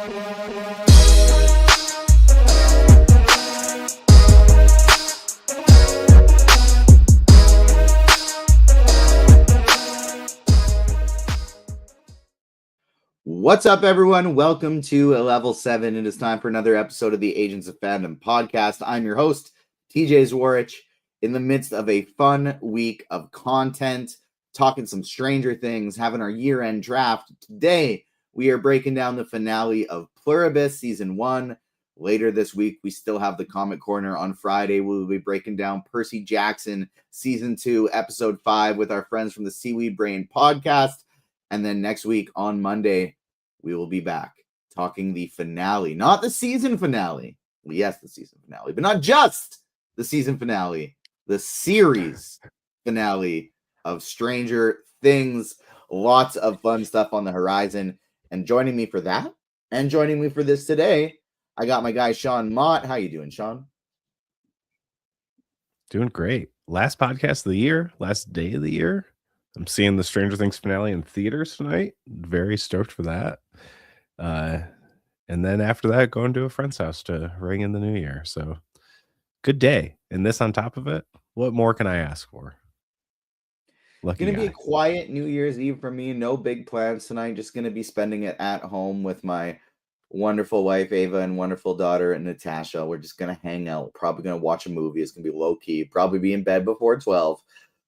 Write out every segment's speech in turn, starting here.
What's up, everyone? Welcome to Level 7. It is time for another episode of the Agents of Fandom podcast. I'm your host, TJ Zwarych, in the midst of a fun week of content, talking some Stranger Things, having our year-end draft. Today, we are breaking down the finale of Pluribus Season 1. Later this week, we still have the Comic Corner. On Friday, we will be breaking down Percy Jackson Season 2, Episode 5 with our friends from the Seaweed Brain podcast. And then next week on Monday, we will be back talking the finale, not the season finale. Well, yes, the season finale, but not just the season finale, the series finale of Stranger Things. Lots of fun stuff on the horizon. And joining me for that, and joining me for this today, I got my guy, Sean Mott. How you doing, Sean? Doing great. Last podcast of the year, last day of the year. I'm seeing the Stranger Things finale in theaters tonight. Very stoked for that. And then after that, going to a friend's house to ring in the new year. So good day. And this on top of it, what more can I ask for? Lucky Gonna guy. be a quiet New Year's Eve for me. No big plans tonight. Just gonna be spending it at home with my wonderful wife Ava and wonderful daughter Natasha. We're just gonna hang out. Probably gonna watch a movie. It's gonna be low key. Probably be in bed before 12.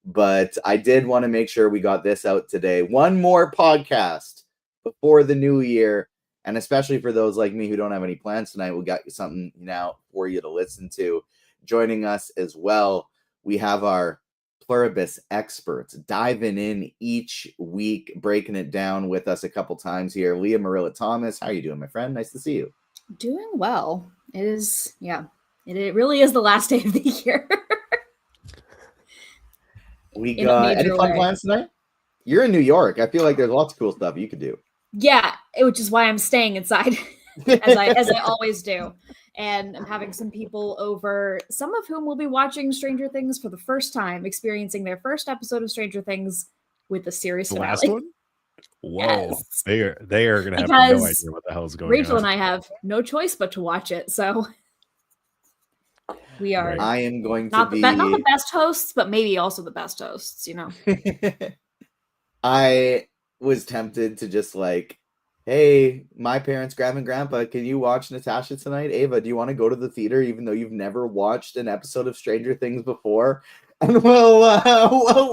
But I did want to make sure we got this out today. One more podcast before the new year. And especially for those like me who don't have any plans tonight, we got something now for you to listen to. Joining us as well, we have our Pluribus experts diving in each week, breaking it down with us a couple times here. Leah Marilla Thomas, how are you doing, my friend? Nice to see you. Doing well. It is, it really is the last day of the year. We got any fun plans tonight? You're in New York. I feel like there's lots of cool stuff you could do. Yeah, which is why I'm staying inside, as I always do. And I'm having some people over, some of whom will be watching Stranger Things for the first time, experiencing their first episode of Stranger Things with the series finale. Last one? Whoa. Yes. They are going to have no idea what the hell is going on. Rachel and I have no choice but to watch it, so we are. Right. I am going not to be not the best hosts, but maybe also the best hosts, you know. I was tempted to just like, hey, my parents, Grandma and Grandpa, can you watch Natasha tonight? Ava, do you want to go to the theater even though you've never watched an episode of Stranger Things before? And we'll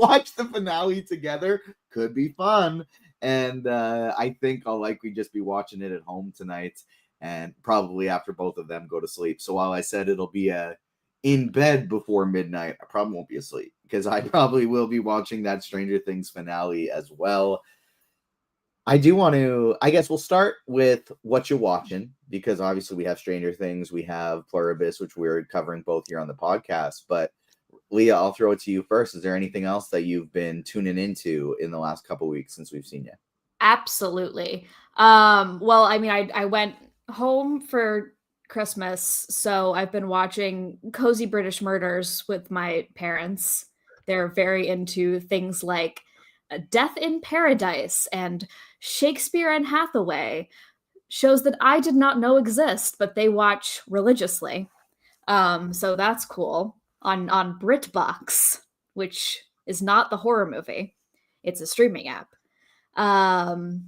watch the finale together. Could be fun. And I think I'll likely just be watching it at home tonight and probably after both of them go to sleep. So while I said it'll be in bed before midnight, I probably won't be asleep because I probably will be watching that Stranger Things finale as well. I do want to, I guess we'll start with what you're watching because obviously we have Stranger Things, we have Pluribus, which we're covering both here on the podcast. But Leah, I'll throw it to you first. Is there anything else that you've been tuning into in the last couple of weeks since we've seen you? Absolutely. Well, I mean, I went home for Christmas, so I've been watching Cozy British Murders with my parents. They're very into things like Death in Paradise and Shakespeare and Hathaway, shows that I did not know exist, but they watch religiously. So that's cool. On BritBox, which is not the horror movie. It's a streaming app. And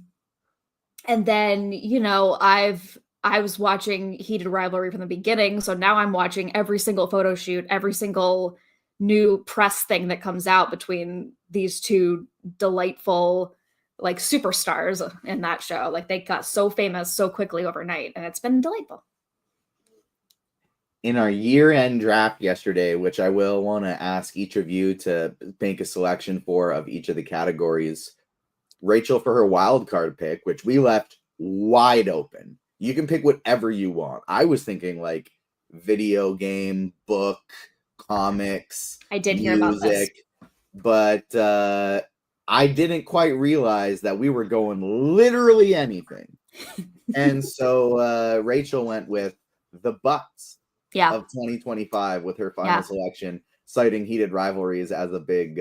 then, you know, I was watching Heated Rivalry from the beginning, so now I'm watching every single photo shoot, every single new press thing that comes out between these two delightful, like, superstars in that show. Like, they got so famous so quickly overnight, and it's been delightful. In our year-end draft yesterday, which I will want to ask each of you to make a selection for of each of the categories, Rachel for her wild card pick, which we left wide open. You can pick whatever you want. I was thinking like video game, book, comics, I did hear about this. But I didn't quite realize that we were going literally anything. And so Rachel went with the Bucks of 2025 with her final selection, citing Heated Rivalries as a big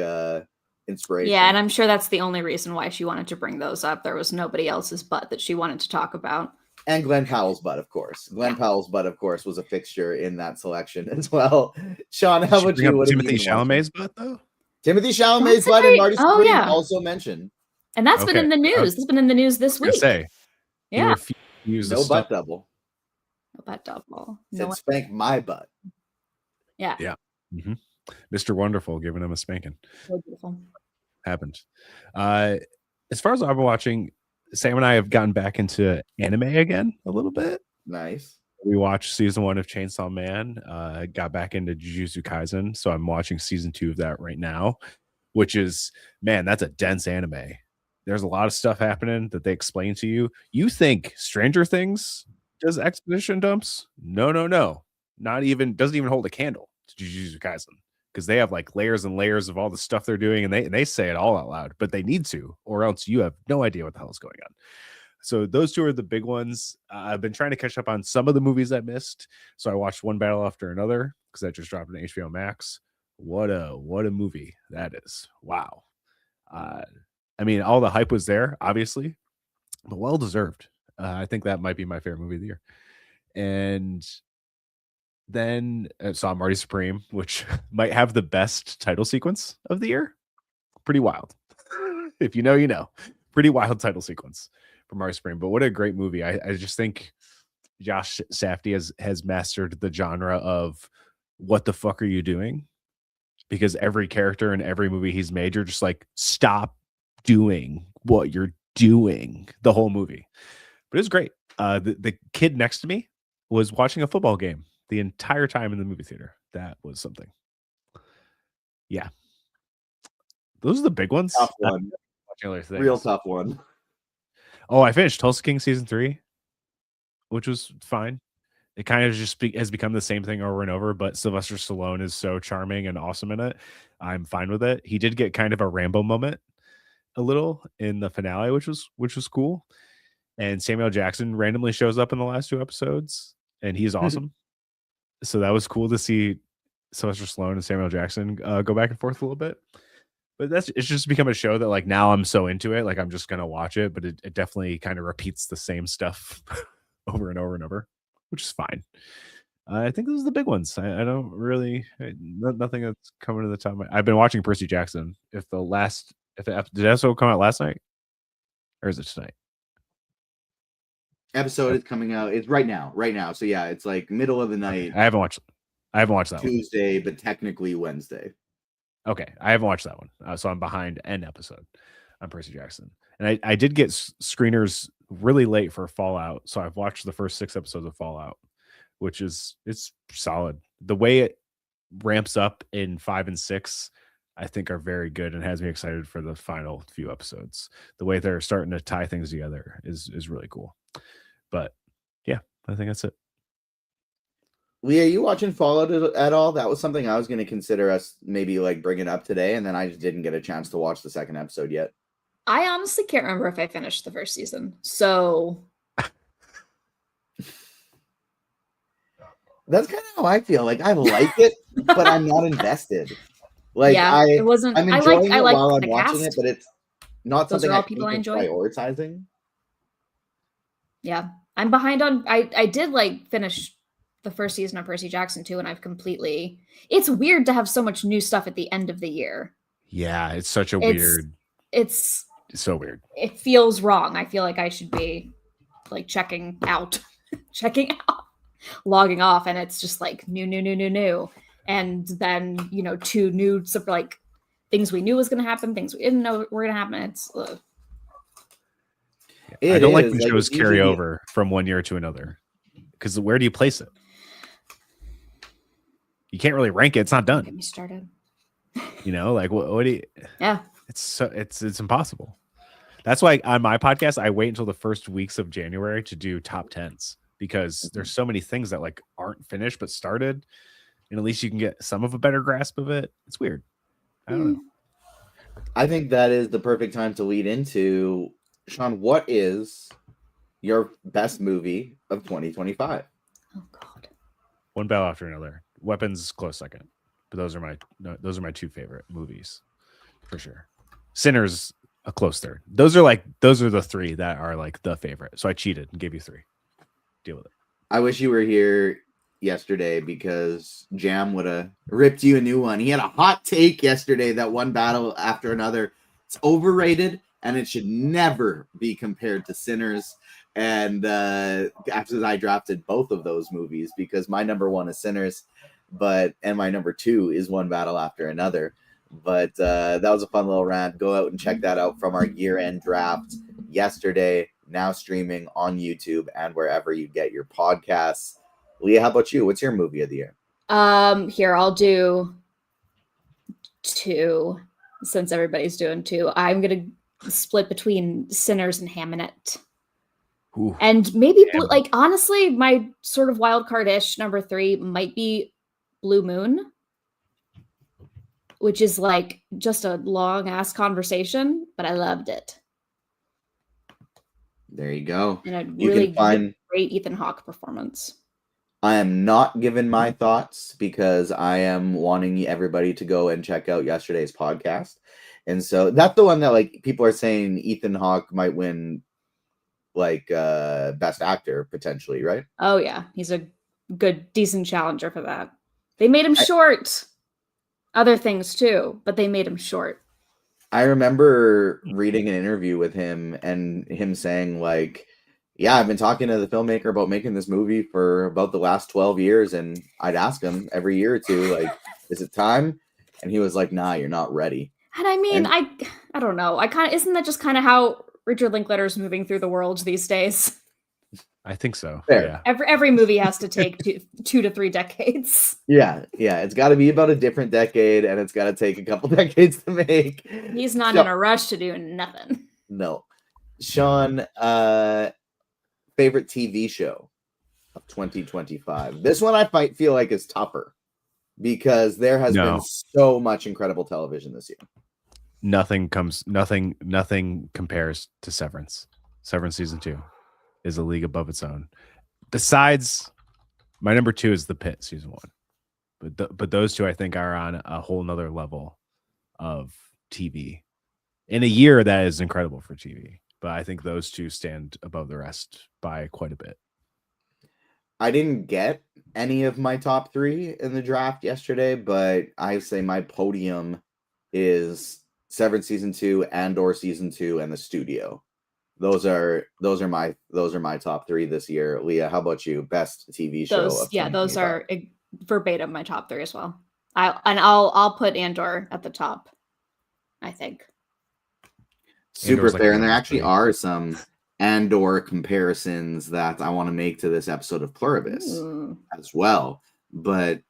inspiration. Yeah, and I'm sure that's the only reason why she wanted to bring those up. There was nobody else's butt that she wanted to talk about. And Glenn Powell's butt, of course. Glenn Powell's butt, of course, was a fixture in that selection as well. Sean, how about you? What Timothy Chalamet's butt, though? Timothy Chalamet's butt and Marty Supreme also mentioned. And that's been in the news. It's been in the news this week. Yeah. No butt double. No butt double. Said spank my butt. Yeah. Yeah. Mm-hmm. Mr. Wonderful giving him a spanking. So beautiful. Happened. As far as I've been watching, Sam and I have gotten back into anime again a little bit. Nice. We watched season 1 of Chainsaw Man. Got back into Jujutsu Kaisen, so I'm watching season 2 of that right now, which is, man, that's a dense anime. There's a lot of stuff happening that they explain to you. You think Stranger Things does exposition dumps? No. Not even, doesn't even hold a candle to Jujutsu Kaisen, because they have like layers and layers of all the stuff they're doing, and they say it all out loud, but they need to, or else you have no idea what the hell is going on. So those two are the big ones. I've been trying to catch up on some of the movies I missed. So I watched One Battle After Another because that just dropped on HBO Max. What a movie that is. Wow. I mean, all the hype was there, obviously, but well deserved. I think that might be my favorite movie of the year. And then saw Marty Supreme, which might have the best title sequence of the year. Pretty wild. If you know, you know. Pretty wild title sequence for Marty Supreme. But what a great movie. I just think Josh Safdie has mastered the genre of what the fuck are you doing? Because every character in every movie he's made, you're just like, stop doing what you're doing the whole movie. But it was great. The kid next to me was watching a football game the entire time in the movie theater. That was something. Yeah. Those are the big ones. Tough one. Real tough one. Oh, I finished Tulsa King season 3, which was fine. It kind of just has become the same thing over and over, but Sylvester Stallone is so charming and awesome in it. I'm fine with it. He did get kind of a Rambo moment a little in the finale, which was cool. And Samuel Jackson randomly shows up in the last 2 episodes, and he's awesome. So that was cool to see Sylvester Stallone and Samuel Jackson go back and forth a little bit. But it's just become a show that like now I'm so into it, like I'm just gonna watch it. But it definitely kind of repeats the same stuff over and over and over, which is fine. I think those are the big ones. I don't really nothing that's coming to the top. I've been watching Percy Jackson. Did the episode come out last night, or is it tonight? Episode is coming out. It's right now. So yeah, it's like middle of the night. I haven't watched that Tuesday, but technically Wednesday. Okay, I haven't watched that one, so I'm behind an episode on Percy Jackson. And I did get screeners really late for Fallout, so I've watched the first 6 episodes of Fallout, which it's solid. The way it ramps up in 5 and 6, I think, are very good and has me excited for the final few episodes. The way they're starting to tie things together is really cool. But yeah, I think that's it. Leah, you watching Fallout at all? That was something I was going to consider us maybe like bringing up today, and then I just didn't get a chance to watch the second episode yet. I honestly can't remember if I finished the first season. So that's kind of how I feel. Like I like it, but I'm not invested. Like yeah, it wasn't. I'm enjoying it while I'm watching cast. it, but it's not Those something are all I people I enjoy. Prioritizing. Yeah, I'm behind on. I did like finish the first season of Percy Jackson too, and I've completely. It's weird to have so much new stuff at the end of the year. Yeah, it's such a weird. It's so weird. It feels wrong. I feel like I should be like checking out, logging off, and it's just like new, and then 2 new like things we knew was going to happen, things we didn't know were going to happen. It's. I don't like when shows carry over from one year to another, because where do you place it? You can't really rank it. It's not done. Get me started. Like what do you? Yeah. It's impossible. That's why on my podcast I wait until the first weeks of January to do top 10s, because there's so many things that like aren't finished but started, and at least you can get some of a better grasp of it. It's weird. I don't know. I think that is the perfect time to lead into, Sean, what is your best movie of 2025? Oh God. One Battle After Another. Weapons close second, but those are my 2 favorite movies for sure. Sinners a close third. Those are the 3 that are like the favorite. So I cheated and gave you 3. Deal with it. I wish you were here yesterday because Jam would have ripped you a new one. He had a hot take yesterday that one battle after another. It's overrated and it should never be compared to Sinners. And after I drafted both of those movies, because my number one is Sinners, and my number two is One Battle After Another. But that was a fun little rant. Go out and check that out from our year-end draft yesterday, now streaming on YouTube and wherever you get your podcasts. Leah, how about you? What's your movie of the year? Here, I'll do two, since everybody's doing two. I'm gonna split between Sinners and Hamnet. Ooh, and maybe like honestly, my sort of wild card-ish number three might be Blue Moon, which is like just a long ass conversation, but I loved it. There you go. And a really great Ethan Hawke performance. I am not giving my thoughts because I am wanting everybody to go and check out yesterday's podcast. And so that's the one that like people are saying Ethan Hawke might win like best actor potentially, right? Oh yeah, he's a good, decent challenger for that. They made him short. Other things too, but they made him short. I remember reading an interview with him and him saying like, yeah, I've been talking to the filmmaker about making this movie for about the last 12 years. And I'd ask him every year or two, like, is it time? And he was like, nah, you're not ready. And I mean, I don't know. Isn't that just kind of how Richard Linklater's moving through the world these days? I think so. Fair. Yeah. Every movie has to take 2 to 3 decades. Yeah. It's got to be about a different decade, and it's got to take a couple decades to make. He's not in a rush to do nothing. No. Sean, favorite TV show of 2025. This one I might feel like is tougher because there has been so much incredible television this year. Nothing compares to Severance. Severance season 2 is a league above its own. Besides, my number 2 is The Pit season 1, but those two I think are on a whole nother level of TV in a year that is incredible for TV. But I think those two stand above the rest by quite a bit. I didn't get any of my top 3 in the draft yesterday, but I say my podium is Severance season 2, Andor season 2, and The Studio. Those are my top 3 this year. Leah, how about you? Best TV show? Those are verbatim my top 3 as well. I'll put Andor at the top, I think. Super fair, and there actually are some Andor comparisons that I want to make to this episode of Pluribus as well. But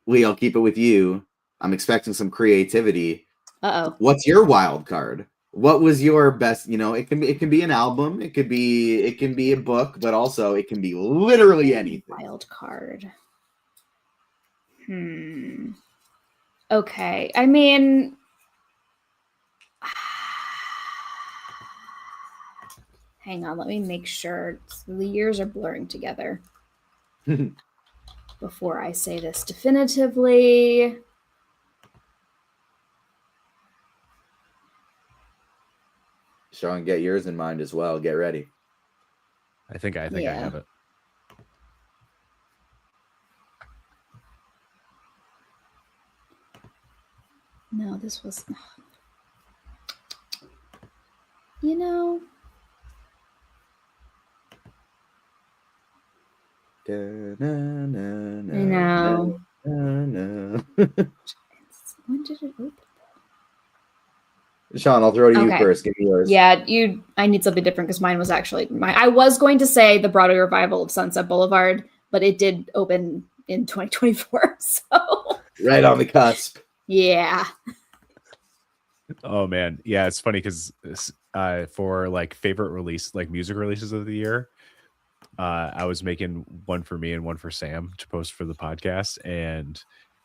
Lee, I'll keep it with you. I'm expecting some creativity. What's your wild card? What was your best? It can be an album, it can be a book, but also it can be literally anything. Wild card. Okay. I mean, hang on, let me make sure the years are blurring together before I say this definitively. Sean, get yours in mind as well. Get ready. I think I have it. No, this was, I know. When did it open? Sean, I'll throw to you first. Give me yours. Yeah, I need something different because mine was actually I was going to say the Broadway revival of Sunset Boulevard, but it did open in 2024. So right on the cusp. Yeah. Oh man, yeah, it's funny because for like favorite release, like music releases of the year, I was making one for me and one for Sam to post for the podcast, and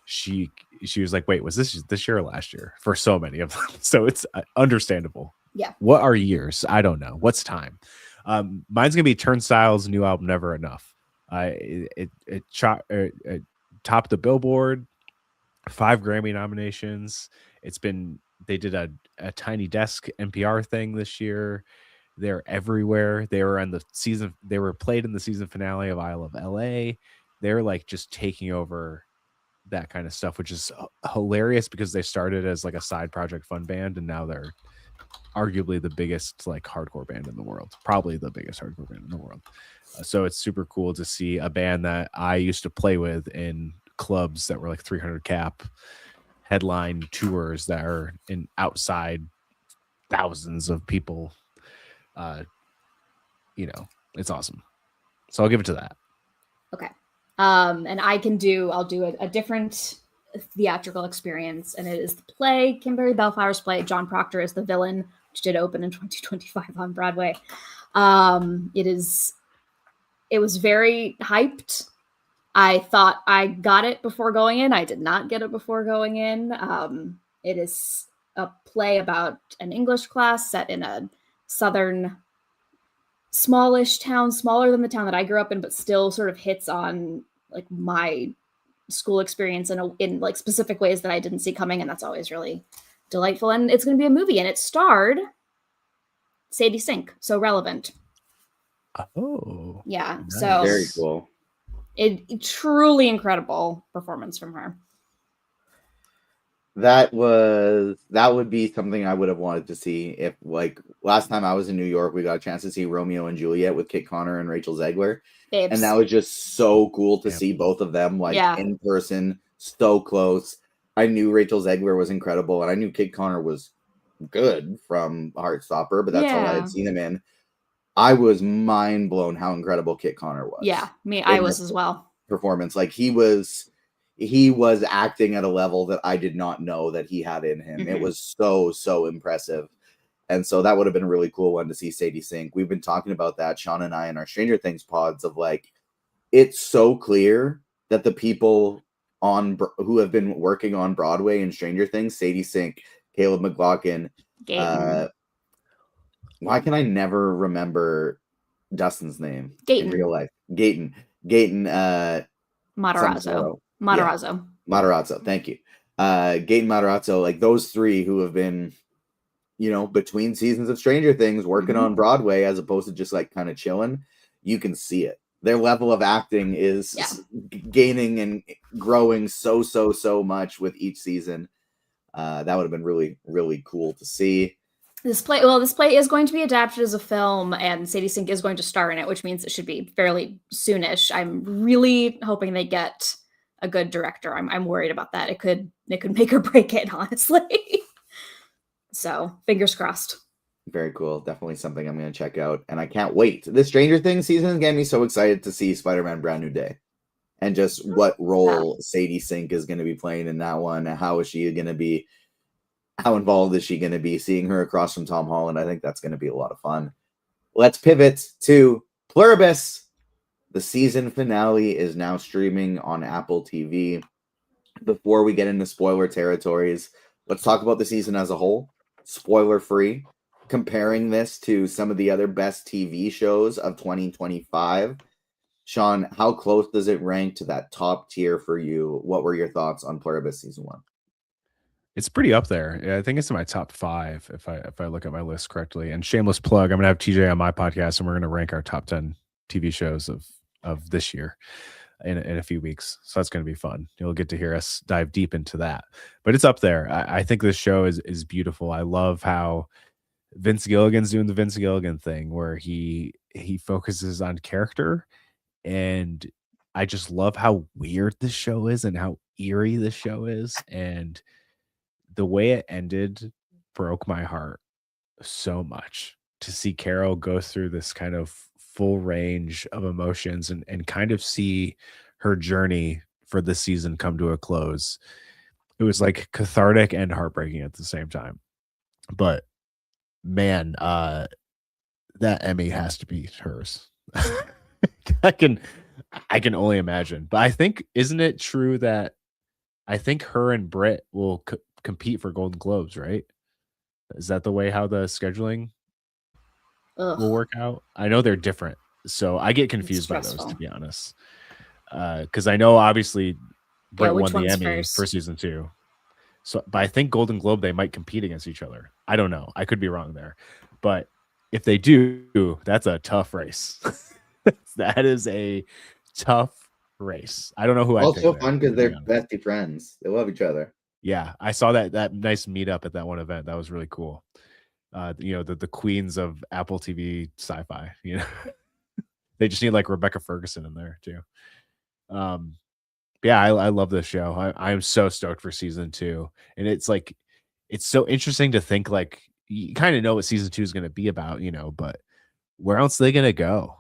she was like, wait, was this year or last year? For so many of them. So it's understandable. Yeah. What are years? I don't know. What's time? Mine's gonna be Turnstile's new album, Never Enough. It topped the Billboard, 5 Grammy nominations. They did a Tiny Desk NPR thing this year. They're everywhere. They were they were played in the season finale of Isle of LA. They're like just taking over that kind of stuff, which is hilarious because they started as like a side project fun band, and now they're arguably the biggest like hardcore band in the world, probably the biggest hardcore band in the world. So it's super cool to see a band that I used to play with in clubs that were like 300 cap headline tours that are in outside thousands of people. It's awesome. So I'll give it to that. Okay. And I'll do a different theatrical experience, and it is the play, Kimberly Bellflower's play. John Proctor is the villain, which did open in 2025 on Broadway. It was very hyped. I thought I got it before going in. I did not get it before going in. It is a play about an English class set in a southern smallish town, smaller than the town that I grew up in, but still sort of hits on like my school experience in like specific ways that I didn't see coming. And that's always really delightful. And it's going to be a movie, and it starred Sadie Sink. So relevant. Oh, yeah. Nice. So Very cool. It truly incredible performance from her. That would be something I would have wanted to see if, like, last time I was in New York, we got a chance to see Romeo and Juliet with Kit Connor and Rachel Zegler. Babes. And that was just so cool to see both of them in person, so close. I knew Rachel Zegler was incredible, and I knew Kit Connor was good from Heartstopper, but that's all I had seen him in. I was mind blown how incredible Kit Connor was. Yeah, I was as well. Performance, like he was acting at a level that I did not know that he had in him. Mm-hmm. It was so impressive. And so that would have been a really cool one to see Sadie Sink. We've been talking about that, Sean and I, in our Stranger Things pods, of like, it's so clear that the people who have been working on Broadway and Stranger Things, Sadie Sink, Caleb McLaughlin, why can I never remember Dustin's name in real life? Gayton, Matarazzo. Matarazzo. Thank you. Gayton Matarazzo, like those three who have been, between seasons of Stranger Things working on Broadway as opposed to just like kind of chilling, you can see it. Their level of acting is gaining and growing so much with each season. That would have been really, really cool to see. This play is going to be adapted as a film, and Sadie Sink is going to star in it, which means it should be fairly soonish. I'm really hoping they get a good director. I'm worried about that. It could make or break it, honestly. So fingers crossed. Very cool. Definitely something I'm going to check out, and I can't wait. This Stranger Things season is getting me so excited to see Spider-Man: Brand New Day, and just what role Sadie Sink is going to be playing in that one. How is she going to be? How involved is she going to be? Seeing her across from Tom Holland, I think that's going to be a lot of fun. Let's pivot to Pluribus. The season finale is now streaming on Apple TV. Before we get into spoiler territories, let's talk about the season as a whole, spoiler-free, comparing this to some of the other best TV shows of 2025. Sean, how close does it rank to that top tier for you? What were your thoughts on Pluribus season 1? It's pretty up there. Yeah, I think it's in my top 5 if I look at my list correctly. And shameless plug, I'm gonna have TJ on my podcast, and we're gonna rank our top 10 TV shows of this year in a few weeks. So that's gonna be fun. You'll get to hear us dive deep into that. But it's up there. I think this show is beautiful. I love how Vince Gilligan's doing the Vince Gilligan thing, where he focuses on character, and I just love how weird this show is and how eerie this show is, and the way it ended broke my heart so much to see Carol go through this kind of full range of emotions and kind of see her journey for this season come to a close. It was like cathartic and heartbreaking at the same time. But man, that Emmy has to be hers. I can only imagine. But I think, isn't it true that I think her and Britt will compete for Golden Globes, right? Is that the way how the scheduling will work out? I know they're different, so I get confused by those, to be honest. Because I know obviously Britt won the Emmy for season 2, so but I think Golden Globe they might compete against each other. I don't know. I could be wrong there, but if they do, that's a tough race. That is a tough race. I don't know who I'd pick Also there. fun because To be they're honest. bestie friends. They love each other. Yeah, I saw that nice meetup at that one event. That was really cool. The queens of Apple TV sci-fi. They just need like Rebecca Ferguson in there too. Yeah, I love this show. I'm so stoked for season 2, and it's like it's so interesting to think like you kind of know what season 2 is going to be about, but where else are they going to go?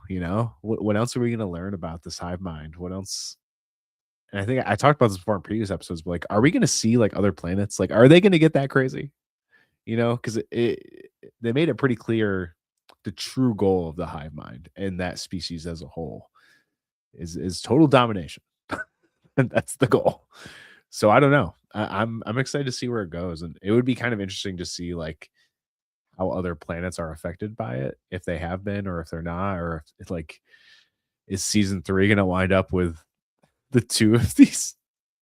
What else are we going to learn about this hive mind? What else? And I think I talked about this before in previous episodes, but like, are we going to see like other planets? Like, are they going to get that crazy? Because they made it pretty clear the true goal of the hive mind and that species as a whole is total domination. And that's the goal. So I don't know. I'm excited to see where it goes, and it would be kind of interesting to see like how other planets are affected by it, if they have been or if they're not, or if like is season 3 going to wind up with the two of these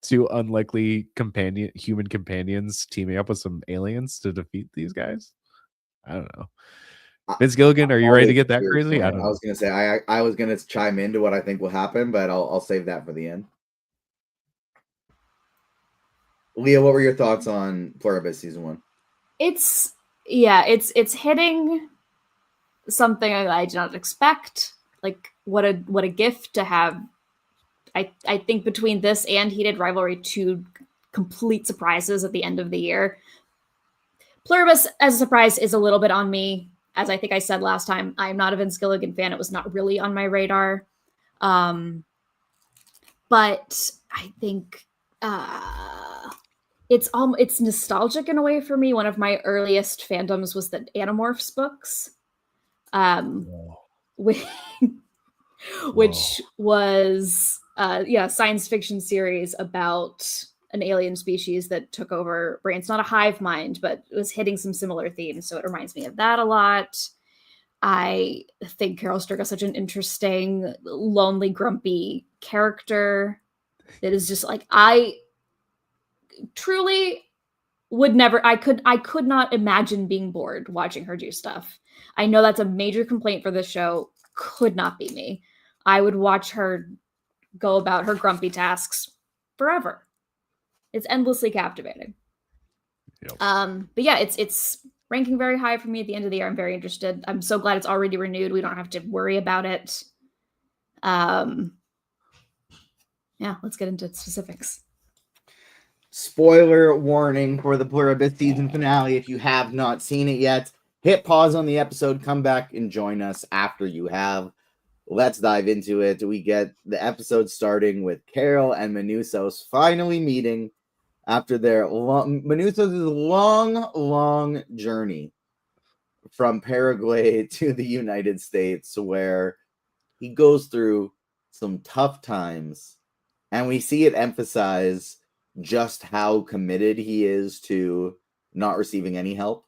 two unlikely human companions teaming up with some aliens to defeat these guys? I don't know. Vince Gilligan, are you ready to get that crazy? I don't know. was gonna say I was gonna chime into what I think will happen, but I'll save that for the end. Leah, what were your thoughts on Pluribus season 1? It's hitting something I did not expect. Like what a gift to have. I think between this and Heated Rivalry, 2 complete surprises at the end of the year. Pluribus as a surprise is a little bit on me. As I think I said last time, I'm not a Vince Gilligan fan. It was not really on my radar. But I think it's nostalgic in a way for me. One of my earliest fandoms was the Animorphs books, which was science fiction series about an alien species that took over brains. Not a hive mind, but it was hitting some similar themes. So it reminds me of that a lot. I think Carol Sturck is such an interesting, lonely, grumpy character that is just like, I truly would never, I could not imagine being bored watching her do stuff. I know that's a major complaint for this show. Could not be me. I would watch her go about her grumpy tasks forever. It's endlessly captivating. Yep. But yeah, it's ranking very high for me at the end of the year. I'm very interested. I'm so glad it's already renewed. We don't have to worry about it. Yeah, let's get into specifics. Spoiler warning for the Pluribus season finale. If you have not seen it yet, hit pause on the episode, come back and join us after you have. Let's dive into it. We get the episode starting with Carol and Manousos finally meeting after their long journey from Paraguay to the United States, where he goes through some tough times, and we see it emphasize just how committed he is to not receiving any help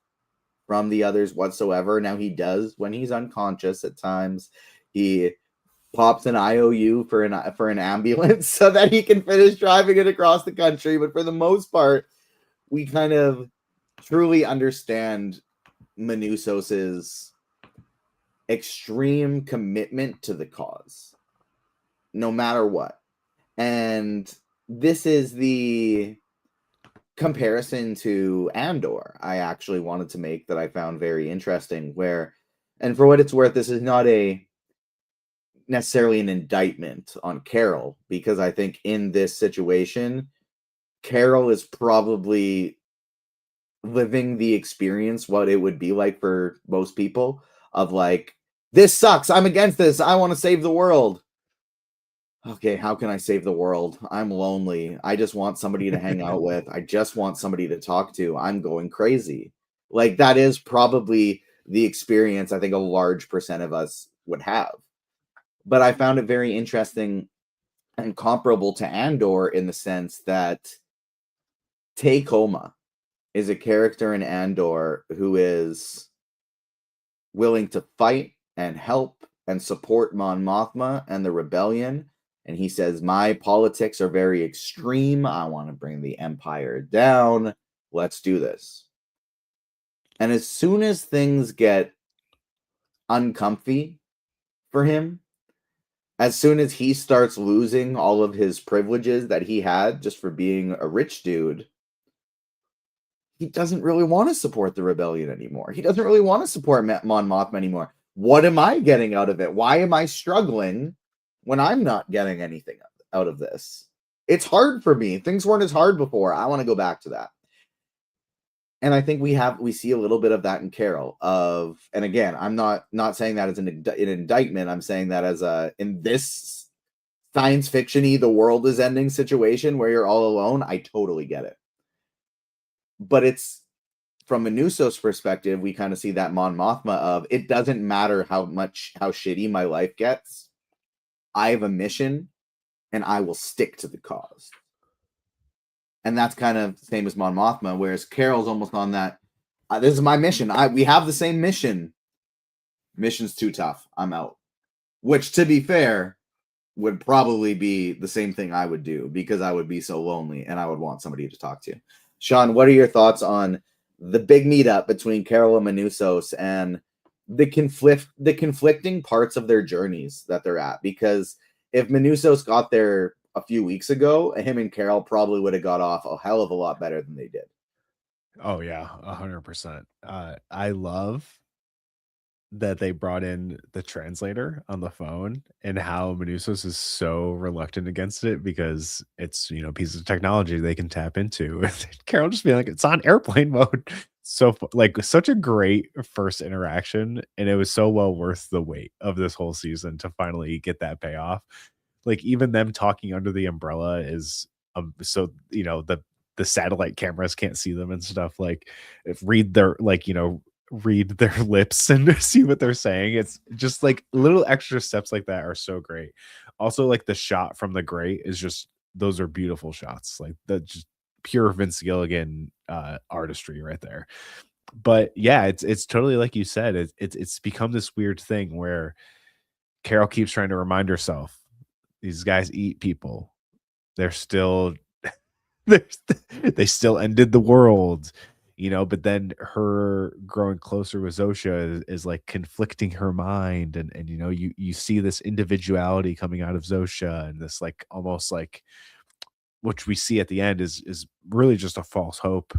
from the others whatsoever. Now he does when he's unconscious at times. He pops an IOU for an ambulance so that he can finish driving it across the country. But for the most part, we kind of truly understand Manousos's extreme commitment to the cause, no matter what. And this is the comparison to Andor I actually wanted to make that I found very interesting, where, and for what it's worth, this is not necessarily an indictment on Carol, because I think in this situation, Carol is probably living the experience, what it would be like for most people, of like, this sucks, I'm against this, I want to save the world. Okay, how can I save the world? I'm lonely. I just want somebody to hang out with. I just want somebody to talk to. I'm going crazy. Like, that is probably the experience I think a large percent of us would have. But I found it very interesting and comparable to Andor in the sense that Tacoma is a character in Andor who is willing to fight and help and support Mon Mothma and the rebellion. And he says, my politics are very extreme. I want to bring the Empire down. Let's do this. And as soon as things get uncomfy for him. As soon as he starts losing all of his privileges that he had just for being a rich dude, he doesn't really want to support the rebellion anymore. He doesn't really want to support Mon Mothma anymore. What am I getting out of it? Why am I struggling when I'm not getting anything out of this? It's hard for me. Things weren't as hard before. I want to go back to that. And I think we see a little bit of that in Carol. And again, I'm not saying that as an indictment. I'm saying that as in this science fiction-y, the world is ending situation where you're all alone. I totally get it. But it's from Manousos' perspective, we kind of see that Mon Mothma of it doesn't matter how shitty my life gets. I have a mission and I will stick to the cause. And that's kind of the same as Mon Mothma, whereas Carol's almost on that. This is my mission. We have the same mission. Mission's too tough. I'm out. Which, to be fair, would probably be the same thing I would do because I would be so lonely and I would want somebody to talk to. Sean, what are your thoughts on the big meetup between Carol and Manousos and the conflicting parts of their journeys that they're at? Because if Manousos got there a few weeks ago, him and Carol probably would have got off a hell of a lot better than they did. Oh yeah, 100%. I love that they brought in the translator on the phone and how Manousos is so reluctant against it because it's, you know, pieces of technology they can tap into. Carol just being like, it's on airplane mode. So like such a great first interaction. And it was so well worth the wait of this whole season to finally get that payoff. Like even them talking under the umbrella is so, you know, the satellite cameras can't see them and stuff. Like if read their like, you know, read their lips and see what they're saying. It's just like little extra steps like that are so great. Also, like the shot from the grate is just those are beautiful shots. Like the just pure Vince Gilligan artistry right there. But yeah, it's totally like you said. It's become this weird thing where Carol keeps trying to remind herself these guys eat people. They're still they still ended the world, you know, but then her growing closer with Zosha is like conflicting her mind. And, you know, you see this individuality coming out of Zosha and this like, almost like, which we see at the end is really just a false hope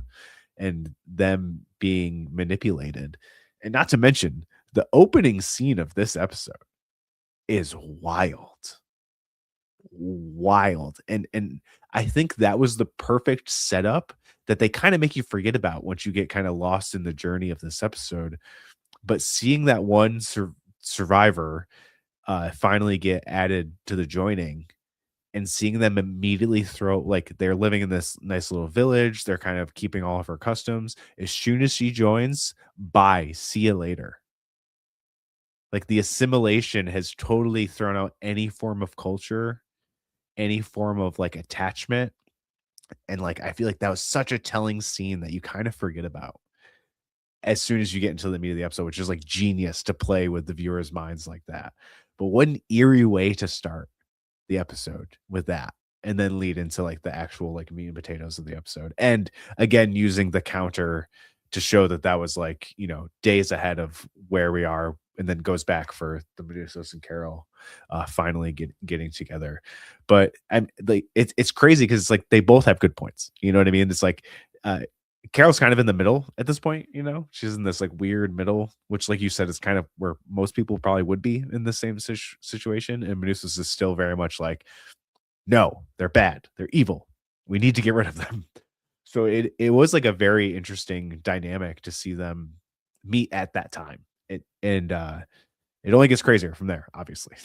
and them being manipulated. And not to mention the opening scene of this episode is wild. And I think that was the perfect setup that they kind of make you forget about once you get kind of lost in the journey of this episode. But seeing that one survivor finally get added to the joining and seeing them immediately throw, like they're living in this nice little village, they're kind of keeping all of her customs. As soon as she joins, bye, see you later. Like the assimilation has totally thrown out any form of culture, any form of like attachment. And like I feel like that was such a telling scene that you kind of forget about as soon as you get into the meat of the episode, which is like genius to play with the viewers' minds like that. But what an eerie way to start the episode with that and then lead into like the actual like meat and potatoes of the episode. And again, using the counter to show that that was like, you know, days ahead of where we are, and then goes back for the Manousos and Carol finally getting together. But I'm like, it's crazy because it's like they both have good points. You know what I mean? It's like Carol's kind of in the middle at this point. You know, she's in this like weird middle, which, like you said, is kind of where most people probably would be in the same situation. And Manousos is still very much like, no, they're bad, they're evil. We need to get rid of them. So it was like a very interesting dynamic to see them meet at that time. It only gets crazier from there, obviously.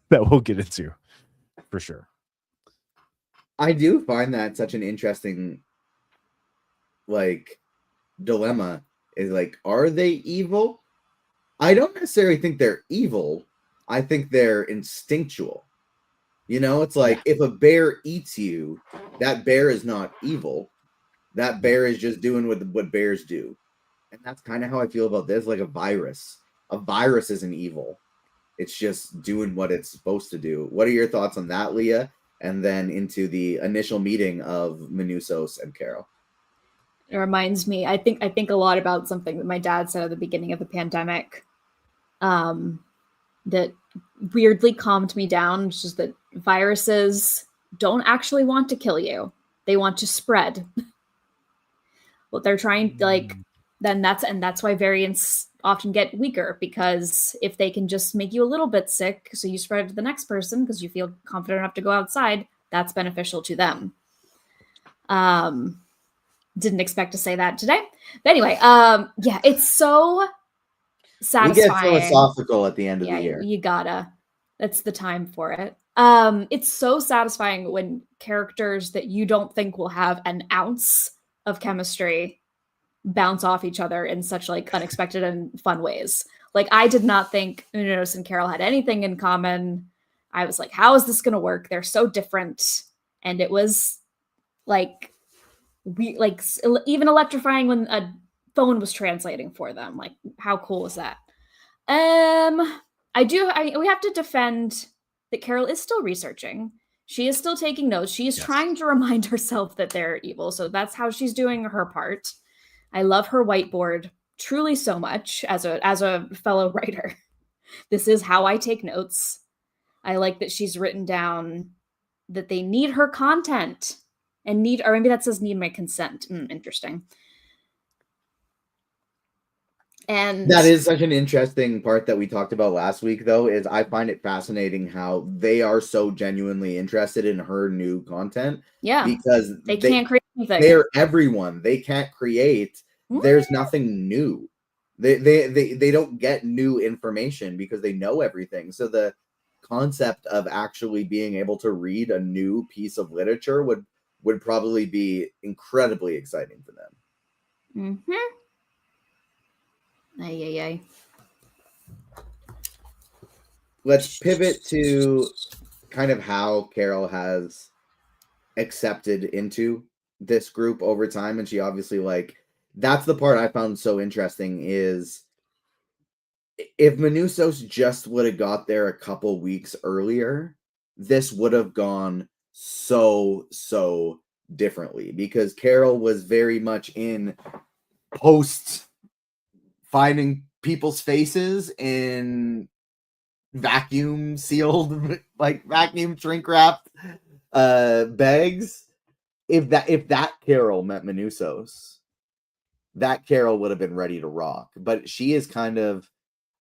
That we'll get into for sure. I do find that such an interesting like dilemma is like, are they evil? I don't necessarily think they're evil. I think they're instinctual. You know, it's like if a bear eats you, that bear is not evil. That bear is just doing what bears do. And that's kind of how I feel about this, like a virus. A virus isn't evil. It's just doing what it's supposed to do. What are your thoughts on that, Leah? And then into the initial meeting of Manousos and Carol. It reminds me, I think a lot about something that my dad said at the beginning of the pandemic, that weirdly calmed me down, which is that viruses don't actually want to kill you. They want to spread. What they're trying, like, that's why variants often get weaker, because if they can just make you a little bit sick, so you spread it to the next person because you feel confident enough to go outside, that's beneficial to them. Didn't expect to say that today. But anyway, yeah, it's so satisfying. We get philosophical at the end of the year. You gotta. That's the time for it. It's so satisfying when characters that you don't think will have an ounce of chemistry bounce off each other in such like unexpected and fun ways. Like, I did not think Manousos and Caul had anything in common. I was like, how is this going to work? They're so different. And it was like, even electrifying when a phone was translating for them. Like, how cool is that? We have to defend that Caul is still researching. She is still taking notes. She is trying to remind herself that they're evil. So that's how she's doing her part. I love her whiteboard truly so much as a fellow writer. This is how I take notes. I like that she's written down that they need her content and or maybe that says need my consent. Interesting. And that is such an interesting part that we talked about last week, though, is I find it fascinating how they are so genuinely interested in her new content. Yeah. Because they can't create anything. They're everyone. They can't create. There's nothing new. They don't get new information because they know everything. So the concept of actually being able to read a new piece of literature would probably be incredibly exciting for them. Mm-hmm. Ay. Let's pivot to kind of how Caul has accepted into this group over time. And she obviously, like, that's the part I found so interesting is if Manousos just would have got there a couple weeks earlier, this would have gone so differently, because Caul was very much in post finding people's faces in vacuum sealed, like vacuum shrink wrapped bags. If that Caul met Manousos, that Caul would have been ready to rock. But she is kind of,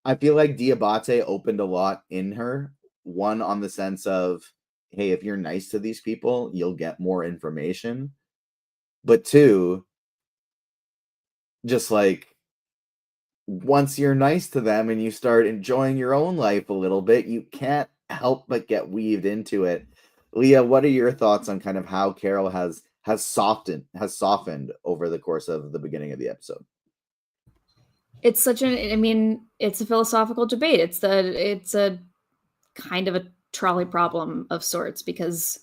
I feel like Diabate opened a lot in her. One, on the sense of, hey, if you're nice to these people, you'll get more information. But two, just like, once you're nice to them and you start enjoying your own life a little bit, you can't help but get weaved into it. Leah, what are your thoughts on kind of how Caul has softened over the course of the beginning of the episode? It's it's a philosophical debate. It's a kind of a trolley problem of sorts, because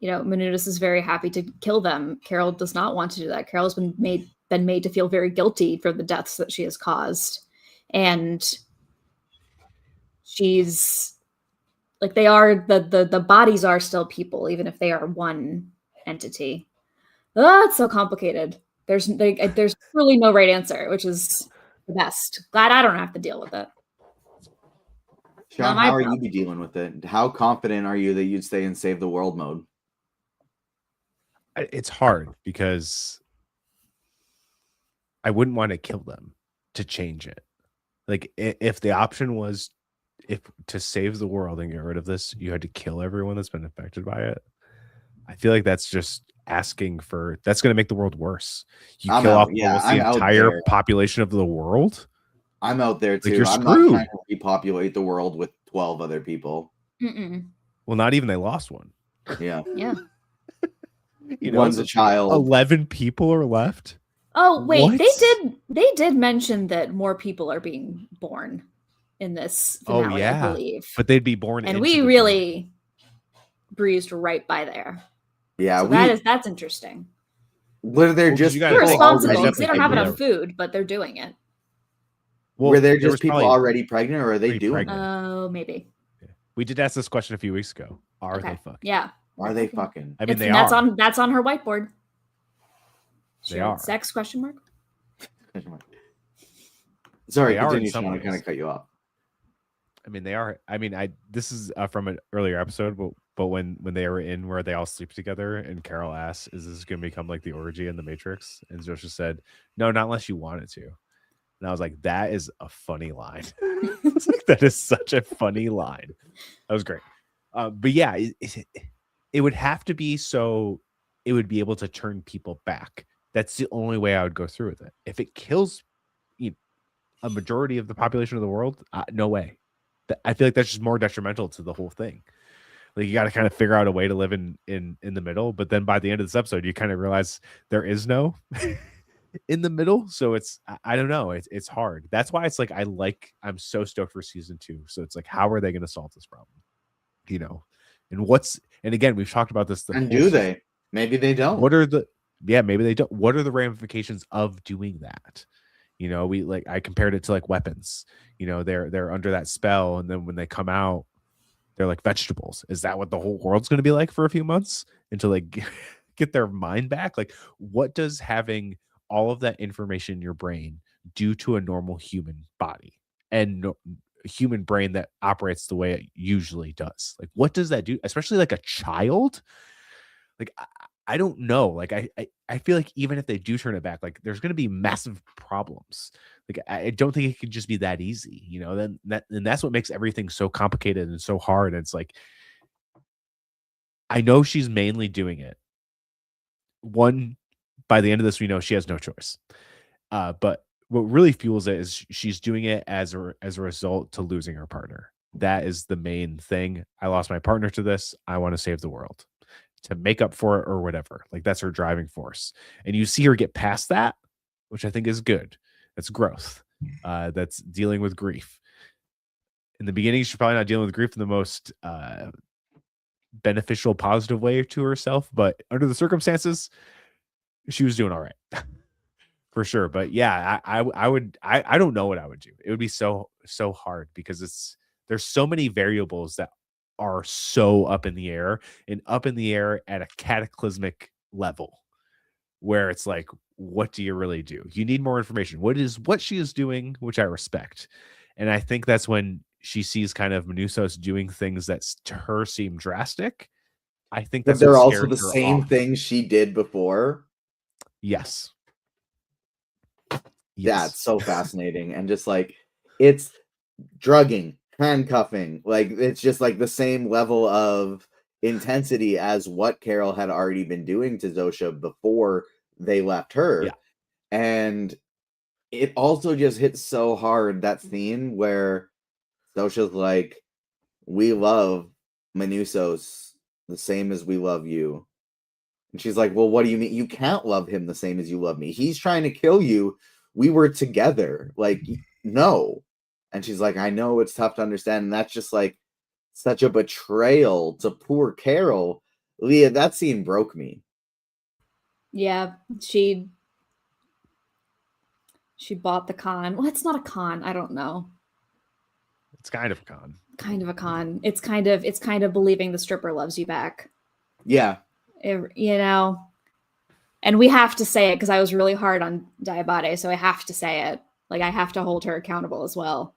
Manousos is very happy to kill them. Caul does not want to do that. Caul has been made to feel very guilty for the deaths that she has caused. And she's like, they are the bodies are still people, even if they are one entity. It's so complicated. There's really no right answer, which is the best. Glad I don't have to deal with it. Sean, how are you dealing with it? How confident are you that you'd stay in save the world mode? It's hard because I wouldn't want to kill them to change it. Like, if the option was to save the world and get rid of this, you had to kill everyone that's been affected by it. I feel like that's just asking for, that's going to make the world worse. You kill off almost the entire population of the world. I'm out there too. Like, you're I'm screwed. not trying to repopulate the world with 12 other people. Well, not even they lost one. Yeah. Yeah. One's a child. 11 people are left. Oh, wait, what? they did mention that more people are being born in this finale, I believe. But they'd be born, and we really breezed right by there. Yeah, so that's interesting. Were there just they're responsible because they don't have enough food, but they're doing it. Well, were there just people already pregnant, or are they doing it? Oh, maybe. Yeah. We did ask this question a few weeks ago. Are they fucking? Yeah. Are they fucking? I mean, That's on her whiteboard. They are. Sex question mark? Sorry, continue, Sean. I kind of cut you off. I mean, they are. I mean, this is from an earlier episode, but when they were in where they all sleep together, and Carol asks, "Is this going to become like the orgy in the Matrix?" And Zosha said, "No, not unless you want it to." And I was like, "That is a funny line." It's like, that is such a funny line. That was great. But yeah, it would have to be so it would be able to turn people back. That's the only way I would go through with it. If it kills a majority of the population of the world, no way. I feel like that's just more detrimental to the whole thing. Like, you got to kind of figure out a way to live in the middle. But then by the end of this episode, you kind of realize there is no in the middle. So it's, I don't know. It's hard. That's why it's like, I'm so stoked for season 2. So it's like, how are they going to solve this problem? You know, and again, we've talked about this. And do they? Maybe they don't. Maybe they don't. What are the ramifications of doing that? You know, I compared it to like weapons. You know, they're under that spell, and then when they come out, they're like vegetables. Is that what the whole world's going to be like for a few months until they get their mind back? Like, what does having all of that information in your brain do to a normal human body and human brain that operates the way it usually does? Like, what does that do? Especially like a child. Like, I don't know. Like, I feel like even if they do turn it back, like, there's going to be massive problems. Like, I don't think it could just be that easy, you know. Then that's what makes everything so complicated and so hard. And it's like, I know she's mainly doing it. By the end of this, we know she has no choice. But what really fuels it is she's doing it as a result to losing her partner. That is the main thing. I lost my partner to this. I want to save the world, to make up for it or whatever. Like, that's her driving force. And you see her get past that, which I think is good. That's growth. That's dealing with grief. In the beginning, she's probably not dealing with grief in the most beneficial, positive way to herself, but under the circumstances, she was doing all right. For sure. But yeah, I don't know what I would do. It would be so hard because there's so many variables that are so up in the air, and up in the air at a cataclysmic level, where it's like, what do you really do? You need more information. What she is doing, which I respect. And I think that's when she sees kind of Manousos doing things that to her seem drastic. I think But that's they're what also scared the her same off. things she did before. Yes. Yeah, it's so fascinating. And just like, it's drugging, handcuffing, like, it's just like the same level of intensity as what Carol had already been doing to Zosha before they left her. Yeah. And it also just hits so hard, that scene where Zosha's like, we love Manousos the same as we love you. And she's like, well, what do you mean? You can't love him the same as you love me. He's trying to kill you. We were together. Like, no. And she's like, I know it's tough to understand. And that's just like such a betrayal to poor Carol. Leah, that scene broke me. Yeah, she bought the con. Well, it's not a con. I don't know. It's kind of a con. Kind of a con. It's kind of believing the stripper loves you back. Yeah. You know, and we have to say it because I was really hard on Diabate, so I have to say it. Like, I have to hold her accountable as well.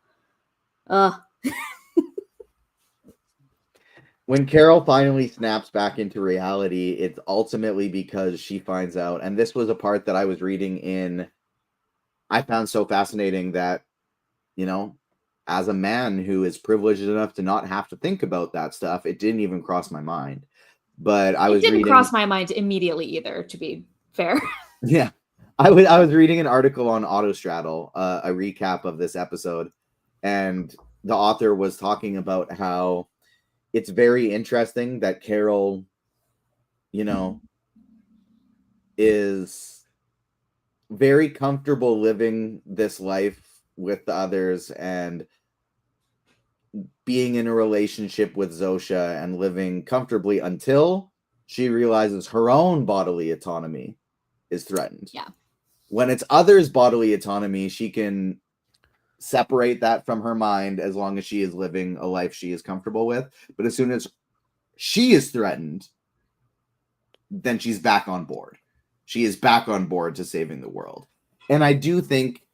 When Carol finally snaps back into reality, it's ultimately because she finds out, and this was a part that I was reading I found so fascinating that, you know, as a man who is privileged enough to not have to think about that stuff, it didn't even cross my mind. But it didn't cross my mind immediately either, to be fair. Yeah. I was reading an article on Autostraddle, a recap of this episode, and the author was talking about how it's very interesting that Carol, you know, is very comfortable living this life with the others and being in a relationship with Zosha and living comfortably until she realizes her own bodily autonomy is threatened. Yeah. When it's others' bodily autonomy, she can separate that from her mind as long as she is living a life she is comfortable with. But as soon as she is threatened, then she's back on board. She is back on board to saving the world. And I do think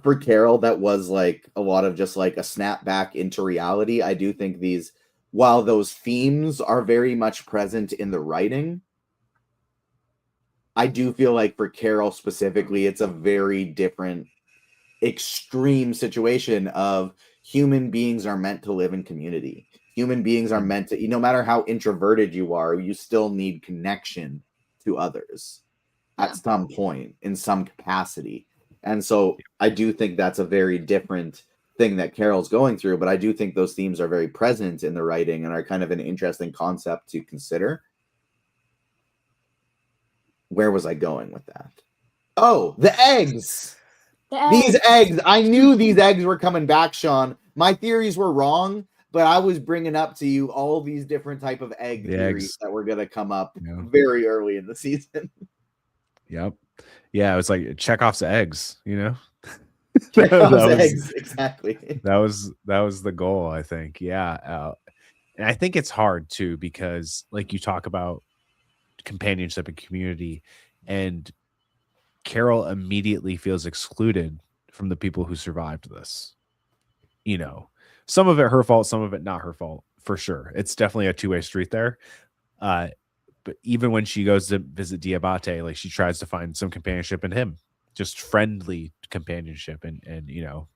for Carol, that was like a lot of just like a snap back into reality. I do think these, while those themes are very much present in the writing, I do feel like for Carol specifically, it's a very different, extreme situation of human beings are meant to live in community. Human beings are meant to, no matter how introverted you are, you still need connection to others at some point in some capacity. And so I do think that's a very different thing that Carol's going through, but I do think those themes are very present in the writing and are kind of an interesting concept to consider. Where was I going with that? Oh, the eggs. These eggs. I knew these eggs were coming back, Sean. My theories were wrong, but I was bringing up to you all these different type of egg theories that were going to come up very early in the season. Yep. Yeah, it was like Chekhov's eggs, you know? Eggs, exactly. That was the goal, I think. Yeah. And I think it's hard too, because like you talk about companionship and community, and Carol immediately feels excluded from the people who survived this. You know, some of it her fault, some of it not her fault, for sure. It's definitely a two-way street there. But even when she goes to visit Diabate, like she tries to find some companionship in him, just friendly companionship, and you know,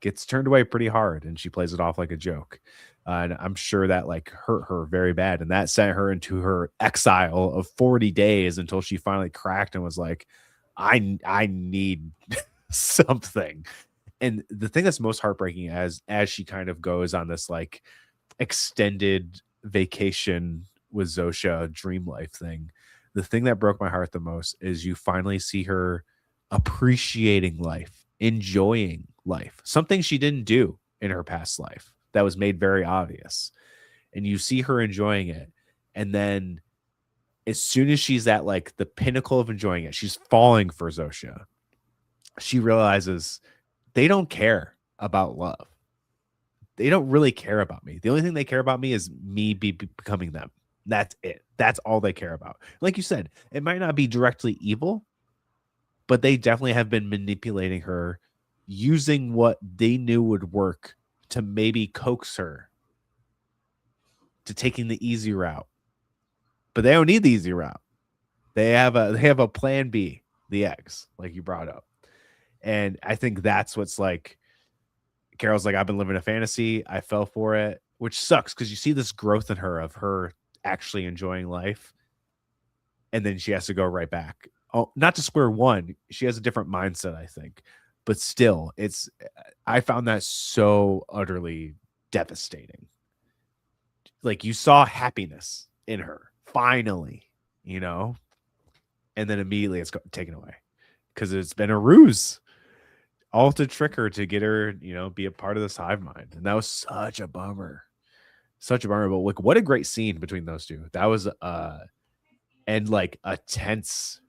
gets turned away pretty hard, and she plays it off like a joke. And I'm sure that like hurt her very bad, and that sent her into her exile of 40 days until she finally cracked and was like, I need something. And the thing that's most heartbreaking as she kind of goes on this like extended vacation with Zosha dream life thing, the thing that broke my heart the most is you finally see her appreciating life, enjoying life, something she didn't do in her past life that was made very obvious. And you see her enjoying it. And then as soon as she's at like the pinnacle of enjoying it, she's falling for Zosha. She realizes they don't care about love. They don't really care about me. The only thing they care about me is me becoming them. That's it. That's all they care about. Like you said, it might not be directly evil, but they definitely have been manipulating her, using what they knew would work to maybe coax her to taking the easy route. But they don't need the easy route. They have a plan B, the eggs, like you brought up. And I think that's what's like, Carol's like, I've been living a fantasy. I fell for it, which sucks because you see this growth in her of her actually enjoying life. And then she has to go right back. Oh, not to square one. She has a different mindset, I think. But still, I found that so utterly devastating. Like you saw happiness in her, finally, you know, and then immediately it's taken away because it's been a ruse. All to trick her to get her, you know, be a part of this hive mind. And that was such a bummer. Such a bummer. But like, what a great scene between those two. That was and like a tense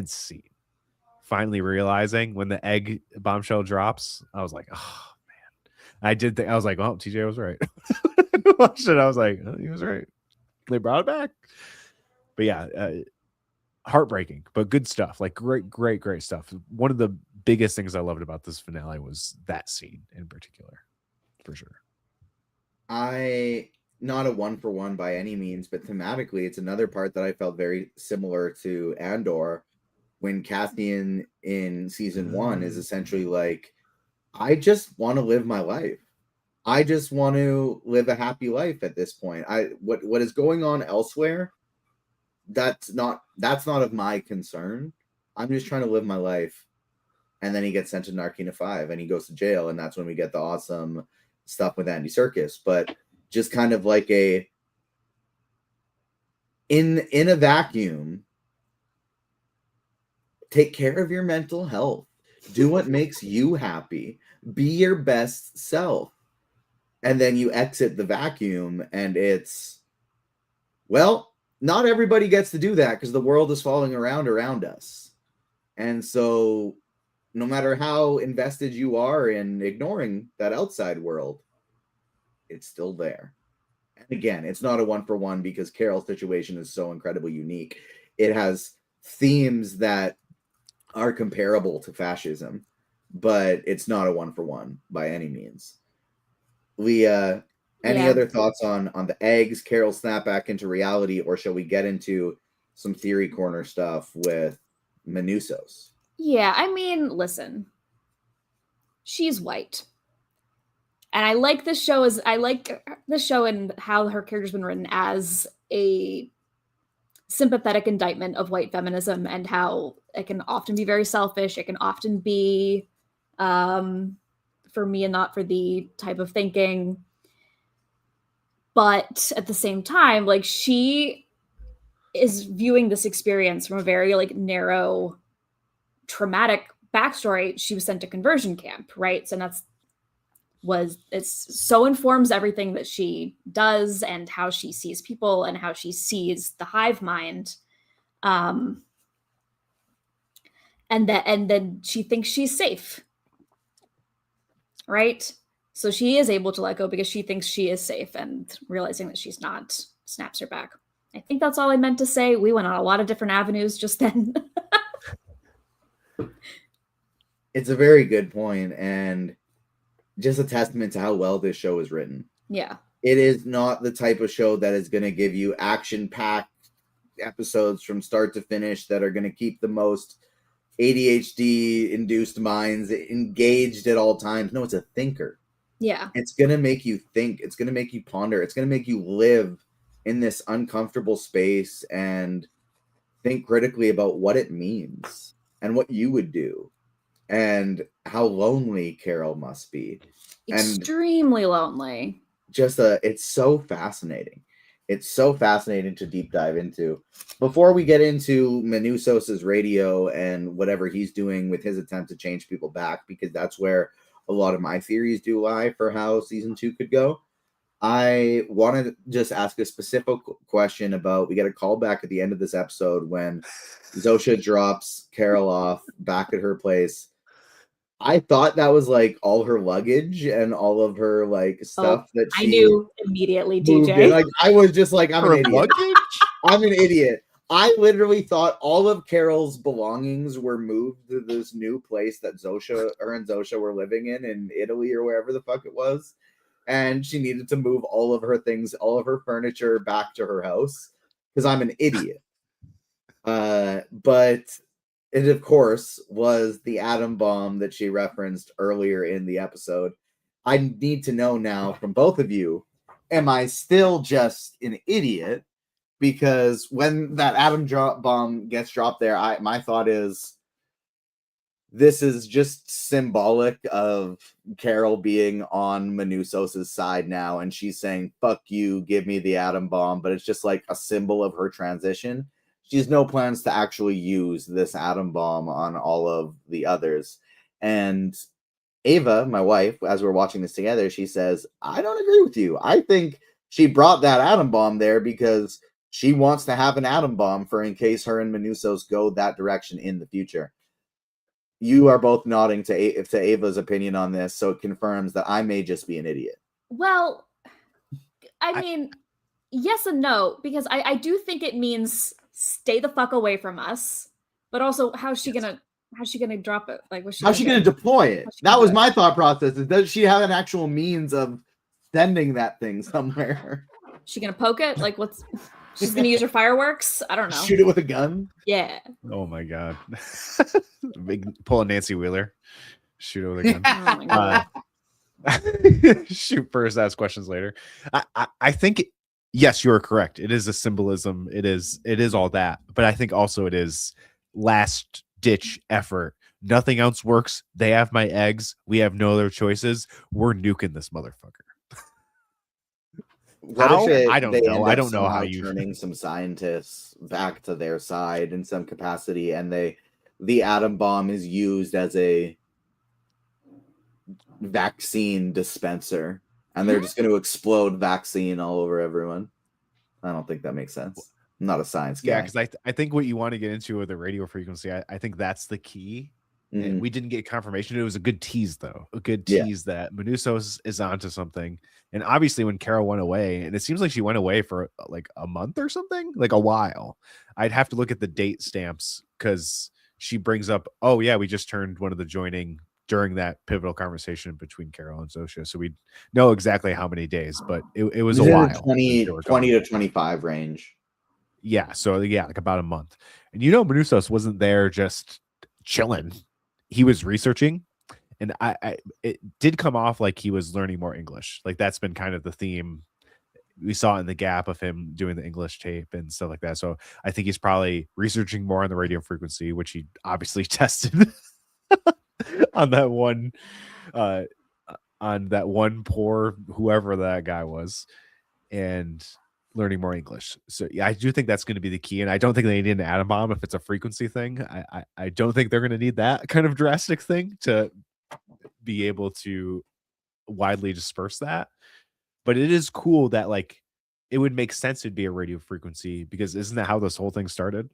scene. Finally realizing when the egg bombshell drops, I was like, oh man. I was like, oh, TJ was right. I watched it. I was like, oh, he was right. They brought it back. But yeah, heartbreaking, but good stuff. Like great stuff. One of the biggest things I loved about this finale was that scene in particular, for sure. Not a one for one by any means, but thematically, it's another part that I felt very similar to Andor, when Cassian in season 1 is essentially like, I just want to live my life. I just want to live a happy life at this point. What is going on elsewhere, that's not of my concern. I'm just trying to live my life. And then he gets sent to Narkina 5 and he goes to jail, and that's when we get the awesome stuff with Andy Serkis. But just kind of like in a vacuum, take care of your mental health. Do what makes you happy. Be your best self. And then you exit the vacuum, and it's, well, not everybody gets to do that because the world is falling around us. And so no matter how invested you are in ignoring that outside world, it's still there. And again, it's not a one for one because Carol's situation is so incredibly unique. It has themes that are comparable to fascism, but it's not a 1-for-1 by any means. Leah, any Yeah. other thoughts on the eggs, Carol snap back into reality, or shall we get into some theory corner stuff with Manousos? Yeah, I mean, listen. She's white. And I like this show and how her character's been written as a sympathetic indictment of white feminism and how it can often be very selfish. It can often be for me and not for thee type of thinking. But at the same time, like, she is viewing this experience from a very like narrow, traumatic backstory. She was sent to conversion camp, right? So it's so informs everything that she does and how she sees people and how she sees the hive mind. And then she thinks she's safe, right? So she is able to let go because she thinks she is safe, and realizing that she's not snaps her back. I think that's all I meant to say. We went on a lot of different avenues just then. It's a very good point, and just a testament to how well this show is written. Yeah. It is not the type of show that is going to give you action-packed episodes from start to finish that are going to keep the most ADHD-induced minds engaged at all times. No, it's a thinker. Yeah. It's going to make you think. It's going to make you ponder. It's going to make you live in this uncomfortable space and think critically about what it means and what you would do and how lonely Carol must be. Extremely lonely. It's so fascinating. It's so fascinating to deep dive into. Before we get into Manousos' radio and whatever he's doing with his attempt to change people back, because that's where a lot of my theories do lie for how season 2 could go, I want to just ask a specific question about, we get a call back at the end of this episode when Zosha drops Carol off back at her place. I thought that was like all her luggage and all of her like stuff that she I knew immediately, moved DJ. in. Like, I was just like, I'm Her an idiot. luggage? I'm an idiot. I literally thought all of Carol's belongings were moved to this new place that her and Zosha were living in Italy or wherever the fuck it was. And she needed to move all of her things, all of her furniture back to her house because I'm an idiot. But it, of course, was the atom bomb that she referenced earlier in the episode. I need to know now from both of you, am I still just an idiot? Because when that atom bomb gets dropped there, my thought is, this is just symbolic of Carol being on Manousos' side now, and she's saying, fuck you, give me the atom bomb, but it's just like a symbol of her transition. She has no plans to actually use this atom bomb on all of the others. And Ava, my wife, as we're watching this together, she says, I don't agree with you. I think she brought that atom bomb there because she wants to have an atom bomb for in case her and Manousos go that direction in the future. You are both nodding to Ava's opinion on this, so it confirms that I may just be an idiot. Well, I mean, yes and no, because I do think it means stay the fuck away from us, but also how's she gonna drop it? Like, how's she gonna deploy it? That was my thought process. Is does she have an actual means of sending that thing somewhere? She gonna poke it? Like, she's gonna use her fireworks? I don't know. Shoot it with a gun? Yeah. Oh my god. Pull a Nancy Wheeler. Shoot it with a gun. Oh my god. Shoot first, ask questions later. I think yes, you're correct. It is a symbolism. It is all that. But I think also it is last ditch effort. Nothing else works. They have my eggs. We have no other choices. We're nuking this motherfucker. How? I don't know. I don't know how you turning some scientists back to their side in some capacity, and the atom bomb is used as a vaccine dispenser, and they're just going to explode vaccine all over everyone. I don't think that makes sense. I'm not a science guy. Yeah, because I think what you want to get into with the radio frequency, I think that's the key. Mm-hmm. And we didn't get confirmation. It was a good tease, though. A good tease that Manousos is onto something. And obviously, when Carol went away, and it seems like she went away for like a month or something, like a while. I'd have to look at the date stamps because she brings up, oh yeah, we just turned one of the joining during that pivotal conversation between Carol and Zosha. So we know exactly how many days, but it was a while. 20 to 25 range. Yeah. So yeah, like about a month. And Manousos wasn't there just chilling. He was researching. And it did come off like he was learning more English. Like that's been kind of the theme we saw in the gap of him doing the English tape and stuff like that. So I think he's probably researching more on the radio frequency, which he obviously tested on that one poor whoever that guy was, and learning more English. So yeah, I do think that's going to be the key. And I don't think they need an atom bomb if it's a frequency thing. I don't think they're going to need that kind of drastic thing to be able to widely disperse that. But it is cool that like it would make sense it'd be a radio frequency, because isn't that how this whole thing started?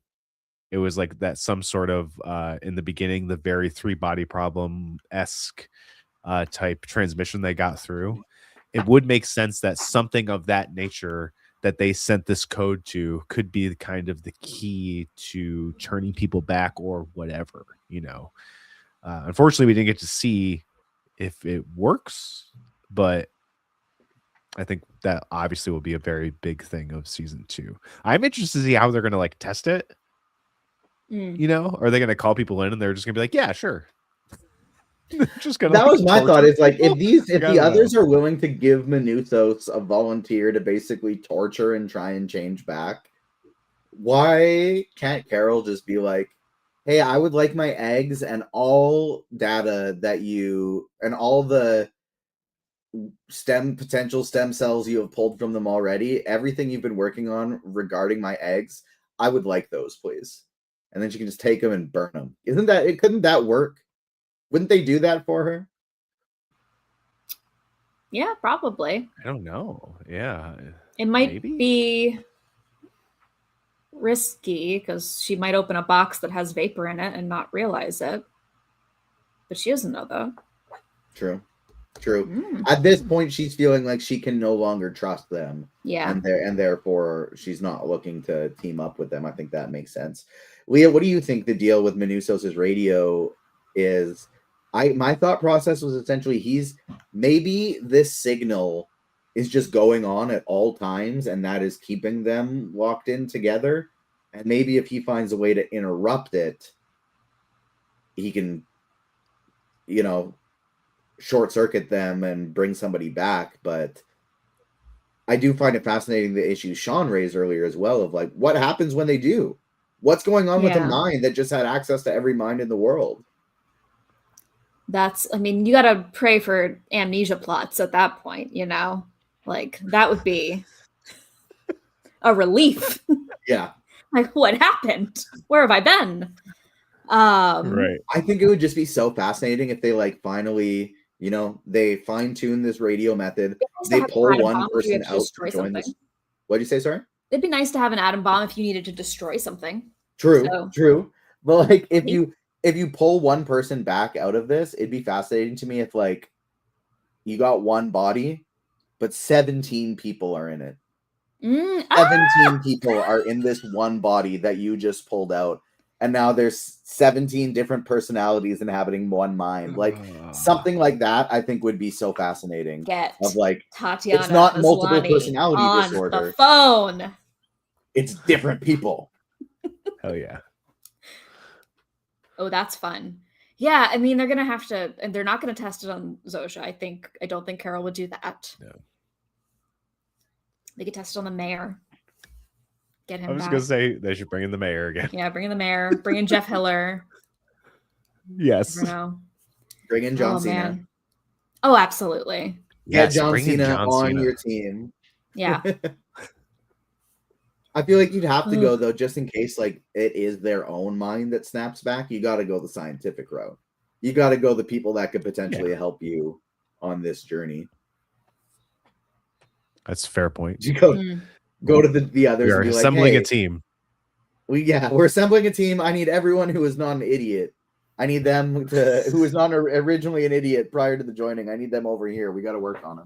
It was like that some sort of in the beginning, the very 3-body problem-esque type transmission they got through. It would make sense that something of that nature that they sent this code to could be kind of the key to turning people back or whatever, Unfortunately, we didn't get to see if it works, but I think that obviously will be a very big thing of season 2. I'm interested to see how they're going to like test it. Are they going to call people in and they're just going to be like, yeah, sure. Just gonna, that was my thought. It's like if the others know. are willing to give Manousos a volunteer to basically torture and try and change back, why can't Carol just be like, hey, I would like my eggs and all data that you and all the potential stem cells you have pulled from them already, everything you've been working on regarding my eggs, I would like those, please. And then she can just take them and burn them. Couldn't that work? Wouldn't they do that for her? Yeah, probably. I don't know. Yeah. It might be risky because she might open a box that has vapor in it and not realize it. But she doesn't know that. True. At this point, she's feeling like she can no longer trust them. Yeah. And therefore, she's not looking to team up with them. I think that makes sense. Leah, what do you think the deal with Manousos' radio is? My thought process was essentially maybe this signal is just going on at all times, and that is keeping them locked in together. And maybe if he finds a way to interrupt it, he can, short circuit them and bring somebody back. But I do find it fascinating the issue Sean raised earlier as well of like, what happens when they do? What's going on with a mind that just had access to every mind in the world? You got to pray for amnesia plots at that point, like that would be a relief. Yeah. Like, what happened? Where have I been? Right. I think it would just be so fascinating if they like finally, they fine tune this radio method. They pull one person out to join this. What'd you say, sorry? It'd be nice to have an atom bomb if you needed to destroy something. True. But like if you pull one person back out of this, it'd be fascinating to me if like you got one body, but 17 people are in it. 17 people are in this one body that you just pulled out. And now there's 17 different personalities inhabiting one mind. Like something like that, I think would be so fascinating. Of like Tatiana, it's not multiple Maslany personality on disorder. The phone. It's different people. Hell yeah. Oh, that's fun. Yeah, they're gonna have to, and they're not gonna test it on Zosha. I don't think Carol would do that. No. They could test it on the mayor. Get him. I was gonna say they should bring in the mayor again. Yeah, bring in the mayor. Bring in Jeff Hiller. Yes. Bring in John Cena. Man. Oh, absolutely. Yes, John Cena on your team. Yeah. I feel like you'd have to go though, just in case like it is their own mind that snaps back. You got to go the scientific route. You got to go the people that could potentially help you on this journey. That's a fair point. You go to the others. We are and be assembling like, a team. We're assembling a team. I need everyone who is not an idiot. I need them who is not originally an idiot prior to the joining. I need them over here. We got to work on them.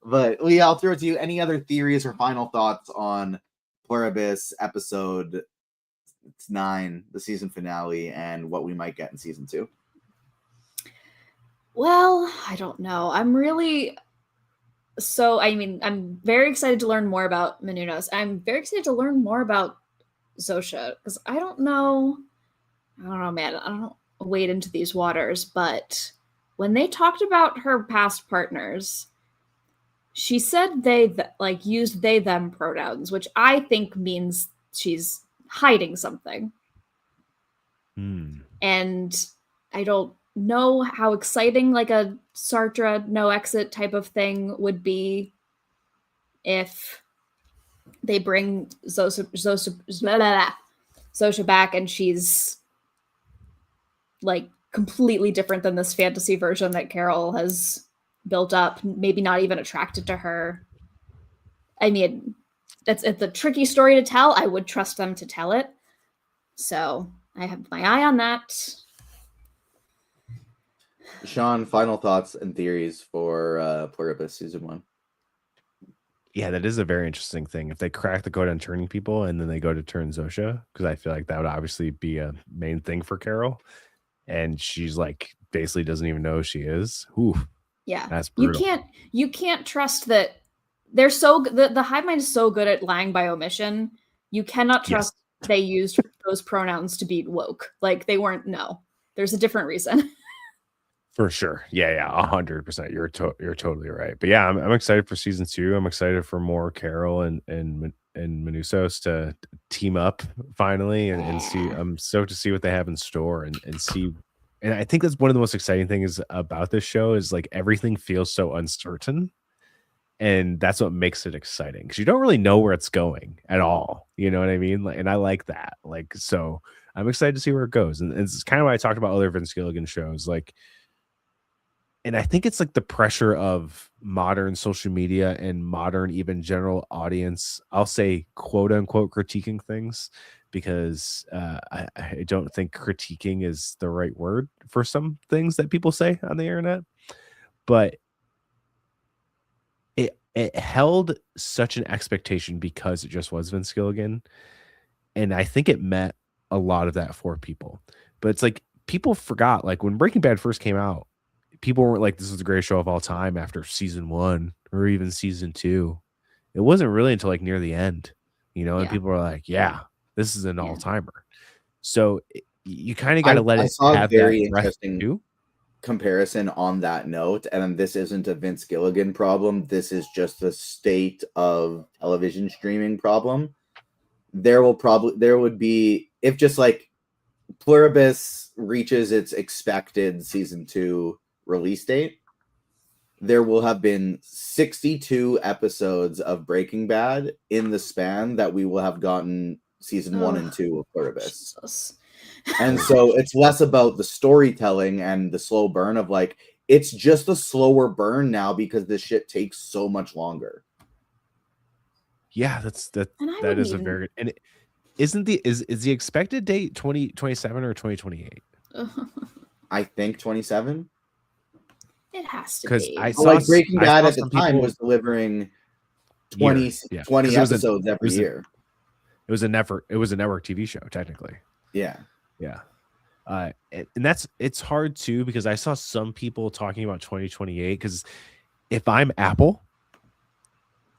But Leah, I'll throw it to you. Any other theories or final thoughts on Pluribus episode 9, the season finale, and what we might get in season 2? Well, I don't know. I'm very excited to learn more about Manousos. I'm very excited to learn more about Zosha because I don't know, man. I don't wade into these waters, but when they talked about her past partners, she said used they them pronouns, which I think means she's hiding something. And I don't know how exciting like a Sartre no exit type of thing would be if they bring Zosha back and she's like completely different than this fantasy version that Carol has built up, maybe not even attracted to her. I mean, it's a tricky story to tell. I would trust them to tell it. So I have my eye on that. Sean, final thoughts and theories for Pluribus season 1. Yeah, that is a very interesting thing. If they crack the code on turning people and then they go to turn Zosha, because I feel like that would obviously be a main thing for Carol. And she's like basically doesn't even know who she is. Ooh, yeah, that's brutal. You can't trust that they're the hive mind is so good at lying by omission. You cannot trust they used those pronouns to be woke. Like they weren't. No, there's a different reason. For sure. Yeah, 100%. You're totally right. But yeah, I'm excited for season 2. I'm excited for more Carol and Manousos to team up finally and see. I'm stoked to see what they have in store and see. And I think that's one of the most exciting things about this show is like everything feels so uncertain. And that's what makes it exciting because you don't really know where it's going at all. You know what I mean? Like, and I like that. Like, so I'm excited to see where it goes. And it's kind of what I talked about other Vince Gilligan shows. Like, and I think it's like the pressure of modern social media and modern, even general audience, I'll say, quote unquote, critiquing things because I don't think critiquing is the right word for some things that people say on the internet. But it held such an expectation because it just was Vince Gilligan. And I think it met a lot of that for people. But it's like people forgot, like when Breaking Bad first came out, people weren't like, this is the greatest show of all time after season 1 or even season 2. It wasn't really until like near the end, and people were like, yeah, this is an all-timer. So you kind of got to let it have very that interesting too. Comparison on that note, and this isn't a Vince Gilligan problem. This is just the state of television streaming problem. There would be, if just like Pluribus reaches its expected season 2 release date, there will have been 62 episodes of Breaking Bad in the span that we will have gotten season 1 and 2 of Pluribus. Jesus. And so it's less about the storytelling and the slow burn of like, it's just a slower burn now because this shit takes so much longer. Yeah, that is a very, and it isn't is the expected date 2027 or 2028? I think 27. It has to because be. I saw like Breaking Bad at the time people was delivering 20 episodes every year. It was a network TV show technically. Yeah. And it's hard too because I saw some people talking about 2028 because if I'm Apple,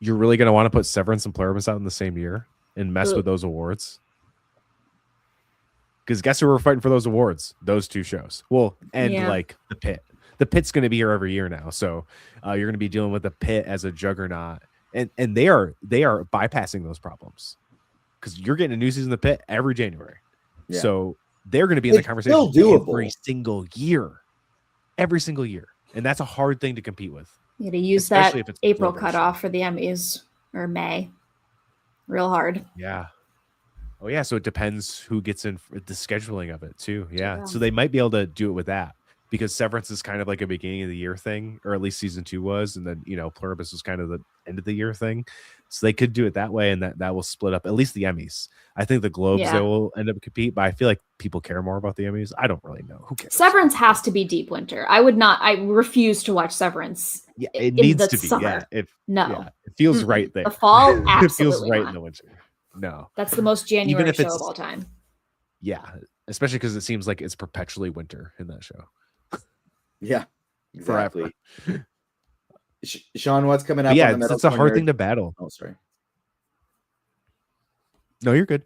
you're really going to want to put Severance and Pluribus out in the same year and mess with those awards. Because guess who we're fighting for those awards? Those 2 shows. Well, and like The Pit. The Pit's going to be here every year now, so you're going to be dealing with The Pit as a juggernaut, and they are bypassing those problems because you're getting a new season of The Pit every January. Yeah. So they're going to be in the conversation every single year, and that's a hard thing to compete with. You got to use that April cutoff for the Emmys or May, real hard. Yeah. Oh yeah, so it depends who gets in the scheduling of it too. Yeah, so they might be able to do it with that because Severance is kind of like a beginning of the year thing, or at least season 2 was, and then Pluribus was kind of the end of the year thing. So they could do it that way, and that will split up at least the Emmys. I think the Globes they will end up compete, but I feel like people care more about the Emmys. I don't really know. Who cares? Severance has to be deep winter. I refuse to watch Severance. Yeah, it needs to be. Summer. Yeah, no, it feels right there. The fall, absolutely it feels right not. in the winter. No, that's the most January show of all time. Yeah, especially because it seems like it's perpetually winter in that show. Yeah. Exactly. forever. Sean, what's coming But up yeah, on the Metal it's a hard Corner? thing to battle. Oh, sorry. No, you're good.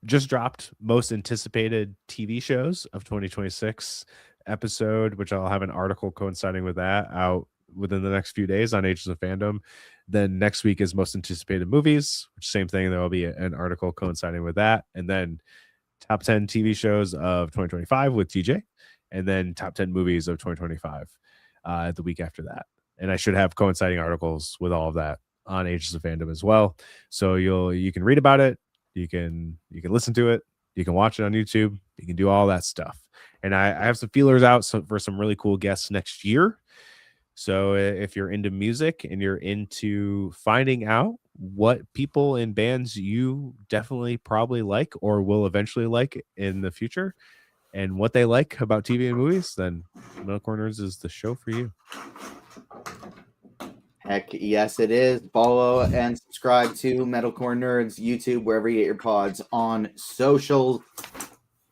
Just dropped most anticipated TV shows of 2026 episode, which I'll have an article coinciding with that out within the next few days on Agents of Fandom. Then next week is most anticipated movies, which same thing. There will be an article coinciding with that. And then top 10 TV shows of 2025 with TJ, and then top 10 movies of 2025 the week after that. And I should have coinciding articles with all of that on Agents of Fandom as well. So you can read about it. You can listen to it. You can watch it on YouTube. You can do all that stuff. And I have some feelers out for some really cool guests next year. So if you're into music and you're into finding out what people in bands you definitely probably like or will eventually like in the future and what they like about TV and movies, then Metal Corners is the show for you. Heck yes, it is. Follow and subscribe to Metalcore Nerds YouTube, wherever you get your pods, on social.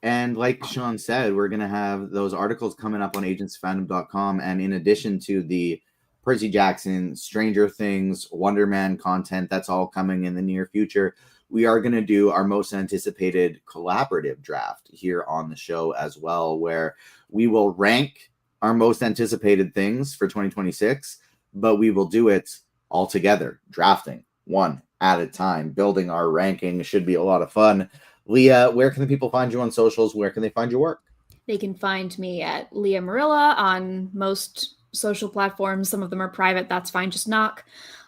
And like Sean said, we're going to have those articles coming up on agentsfandom.com. And in addition to the Percy Jackson, Stranger Things, Wonder Man content, that's all coming in the near future. We are going to do our most anticipated collaborative draft here on the show as well, where we will rank our most anticipated things for 2026. But we will do it all together, drafting one at a time, building our ranking. Should be a lot of fun. Leah, where can the people find you on socials? Where can they find your work? They can find me at Leah Marilla on most social platforms. Some of them are private. That's fine. Just knock.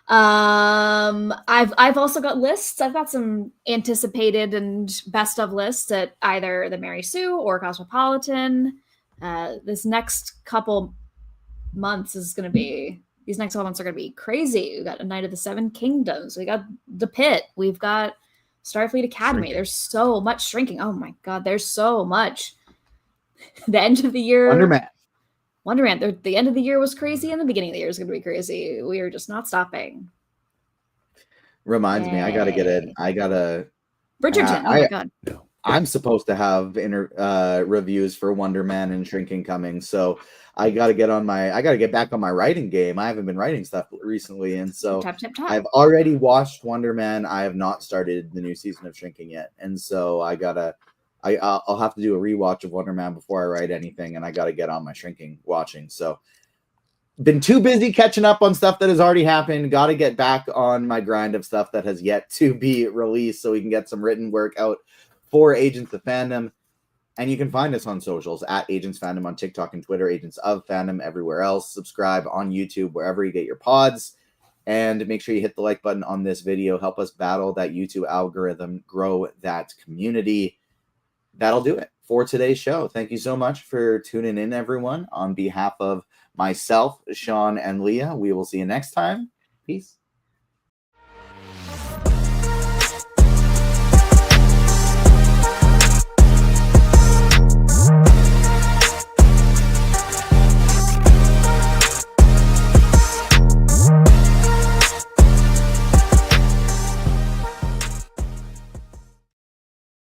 I've also got lists. I've got some anticipated and best of lists at either the Mary Sue or Cosmopolitan. This next couple months is going to be. These next 12 months are going to be crazy. We've got A Night of the Seven Kingdoms. We got The Pit. We've got Starfleet Academy. Shrinking. There's so much shrinking. Oh my God, there's so much. The end of the year. Wonder Man. The end of the year was crazy, and the beginning of the year is going to be crazy. We are just not stopping. Reminds me, I got to get it. I got to. Bridgerton. Oh my God. No. I'm supposed to have reviews for Wonder Man and Shrinking coming, so I got to get back on my writing game. I haven't been writing stuff recently, and so Tap. I've already watched Wonder Man. I have not started the new season of Shrinking yet, and so I'll have to do a rewatch of Wonder Man before I write anything, and I got to get on my Shrinking watching. So been too busy catching up on stuff that has already happened. Got to get back on my grind of stuff that has yet to be released, so we can get some written work out for Agents of Fandom. And you can find us on socials at Agents Fandom on TikTok and Twitter, Agents of Fandom everywhere else. Subscribe on YouTube, wherever you get your pods. And make sure you hit the like button on this video. Help us battle that YouTube algorithm, grow that community. That'll do it for today's show. Thank you so much for tuning in, everyone. On behalf of myself, Sean, and Leah, we will see you next time. Peace.